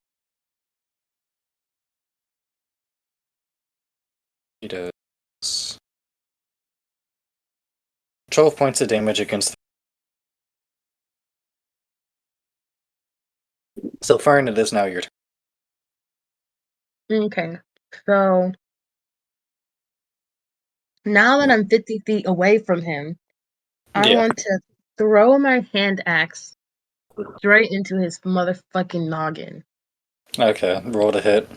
does 12 points of damage against. So Farn, it is now your turn. Okay. So now that I'm 50 feet away from him, I Yeah. want to throw my hand axe straight into his motherfucking noggin. Okay, roll to hit.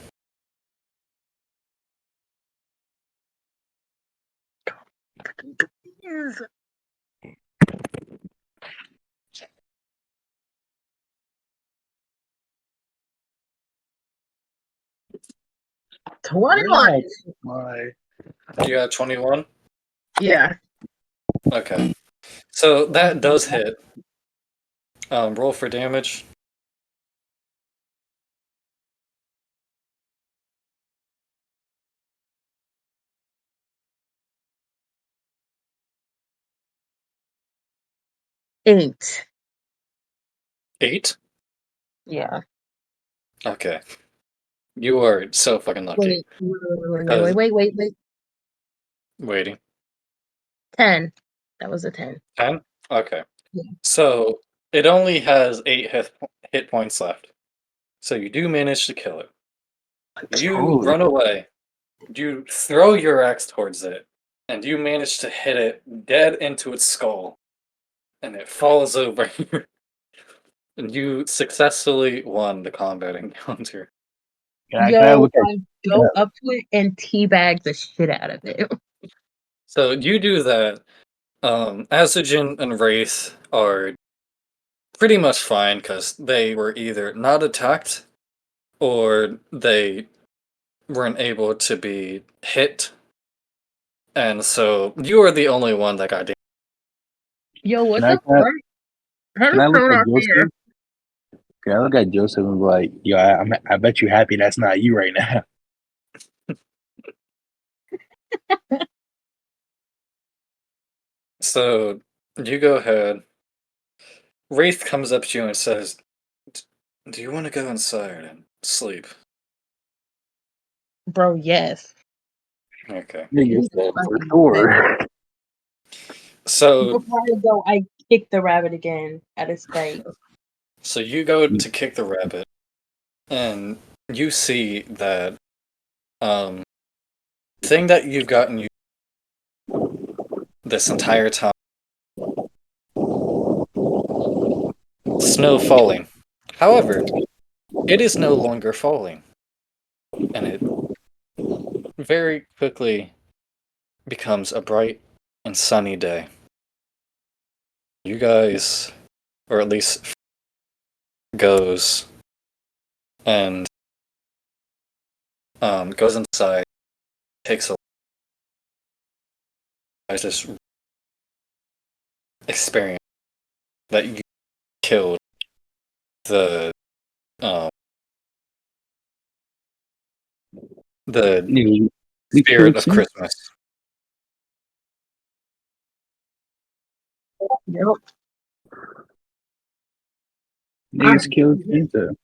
21. My You got 21? Yeah. Okay. So that does hit. Roll for damage. Eight. 8? Yeah. Okay. You are so fucking lucky. Wait. Waiting. 10. That was a 10. 10? Okay. Yeah. So it only has 8 hit points left. So you do manage to kill it. You Holy. run away. You throw your axe towards it, and you manage to hit it dead into its skull. And it falls over. And you successfully won the combat encounter. Can I Yo, look at I go up to it and teabag the shit out of it. So you do that. Azogen and Wraith are pretty much fine because they were either not attacked or they weren't able to be hit. And so you are the only one that got damaged. Yo, can what's I up, can I, front? How can does I look someone at out here? Joseph? Can I look at Joseph and be like, yo, I bet you happy that's not you right now. So you go ahead. Wraith comes up to you and says, "Do you want to go inside and sleep?" Bro, yes. Okay. Nigga He's said for fucking sick. sure. So Before I go, I kick the rabbit again at his face. so you go to kick the rabbit, and you see that um thing that you've gotten used this entire time, snow falling. However, it is no longer falling, and it very quickly becomes a bright and sunny day. You guys, or at least goes and goes inside, takes a this experience that you killed the um, the Nigga, we spirit killed of Santa. Christmas. Yep. Niggas killed Santa.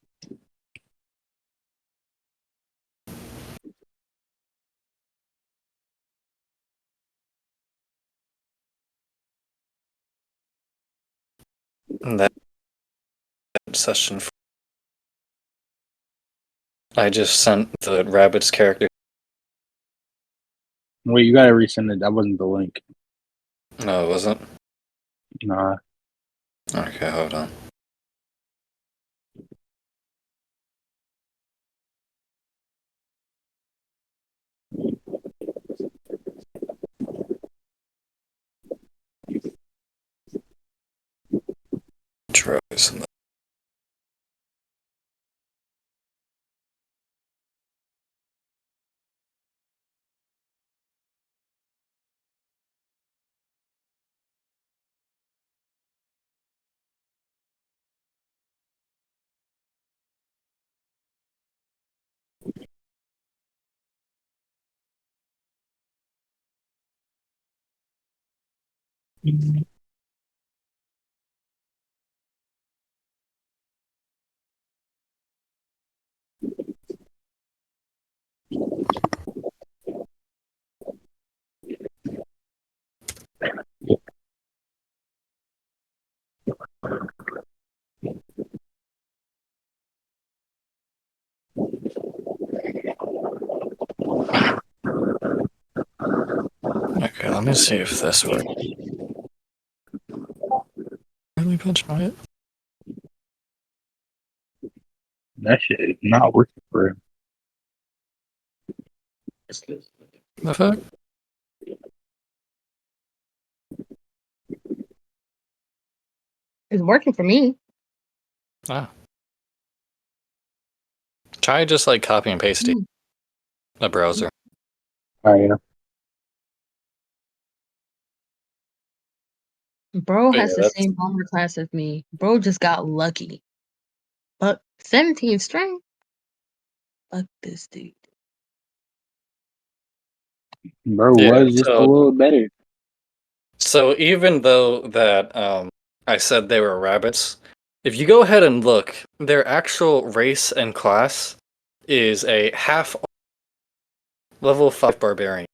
And that session, I just sent the rabbit's character. Wait, you gotta resend it. That wasn't the link. No, it wasn't. Nah. Okay, hold on. Tries. Okay, let me see if this works. Really gonna try it? That shit is not working for him. The fuck? It's working for me. Ah. Try just like copy and pasting A browser. Oh yeah. Bro But has yeah, the that's same armor class as me. Bro just got lucky. But 17 strength? Fuck this dude. Bro yeah. was just a little better. So even though that I said they were rabbits, if you go ahead and look, their actual race and class is a half level 5 barbarian.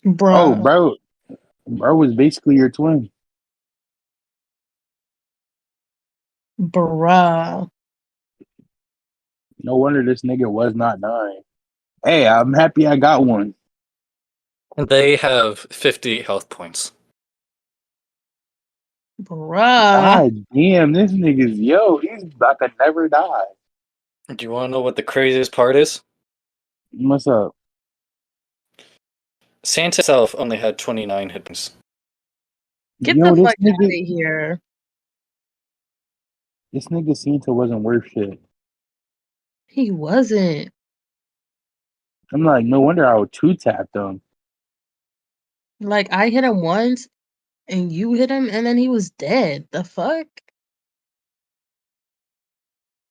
Oh, Bruh. bro was basically your twin. Bruh. No wonder this nigga was not dying. Hey, I'm happy I got one. They have 50 health points. Bruh. God damn, this nigga's he's about to never die. Do you want to know what the craziest part is? What's up? Santa itself only had 29 hit points. Get the This fuck out of nigga, here. Santa wasn't worth shit. He wasn't. I'm like, no wonder I would two tap them. Like, I hit him once, and you hit him, and then he was dead. The fuck?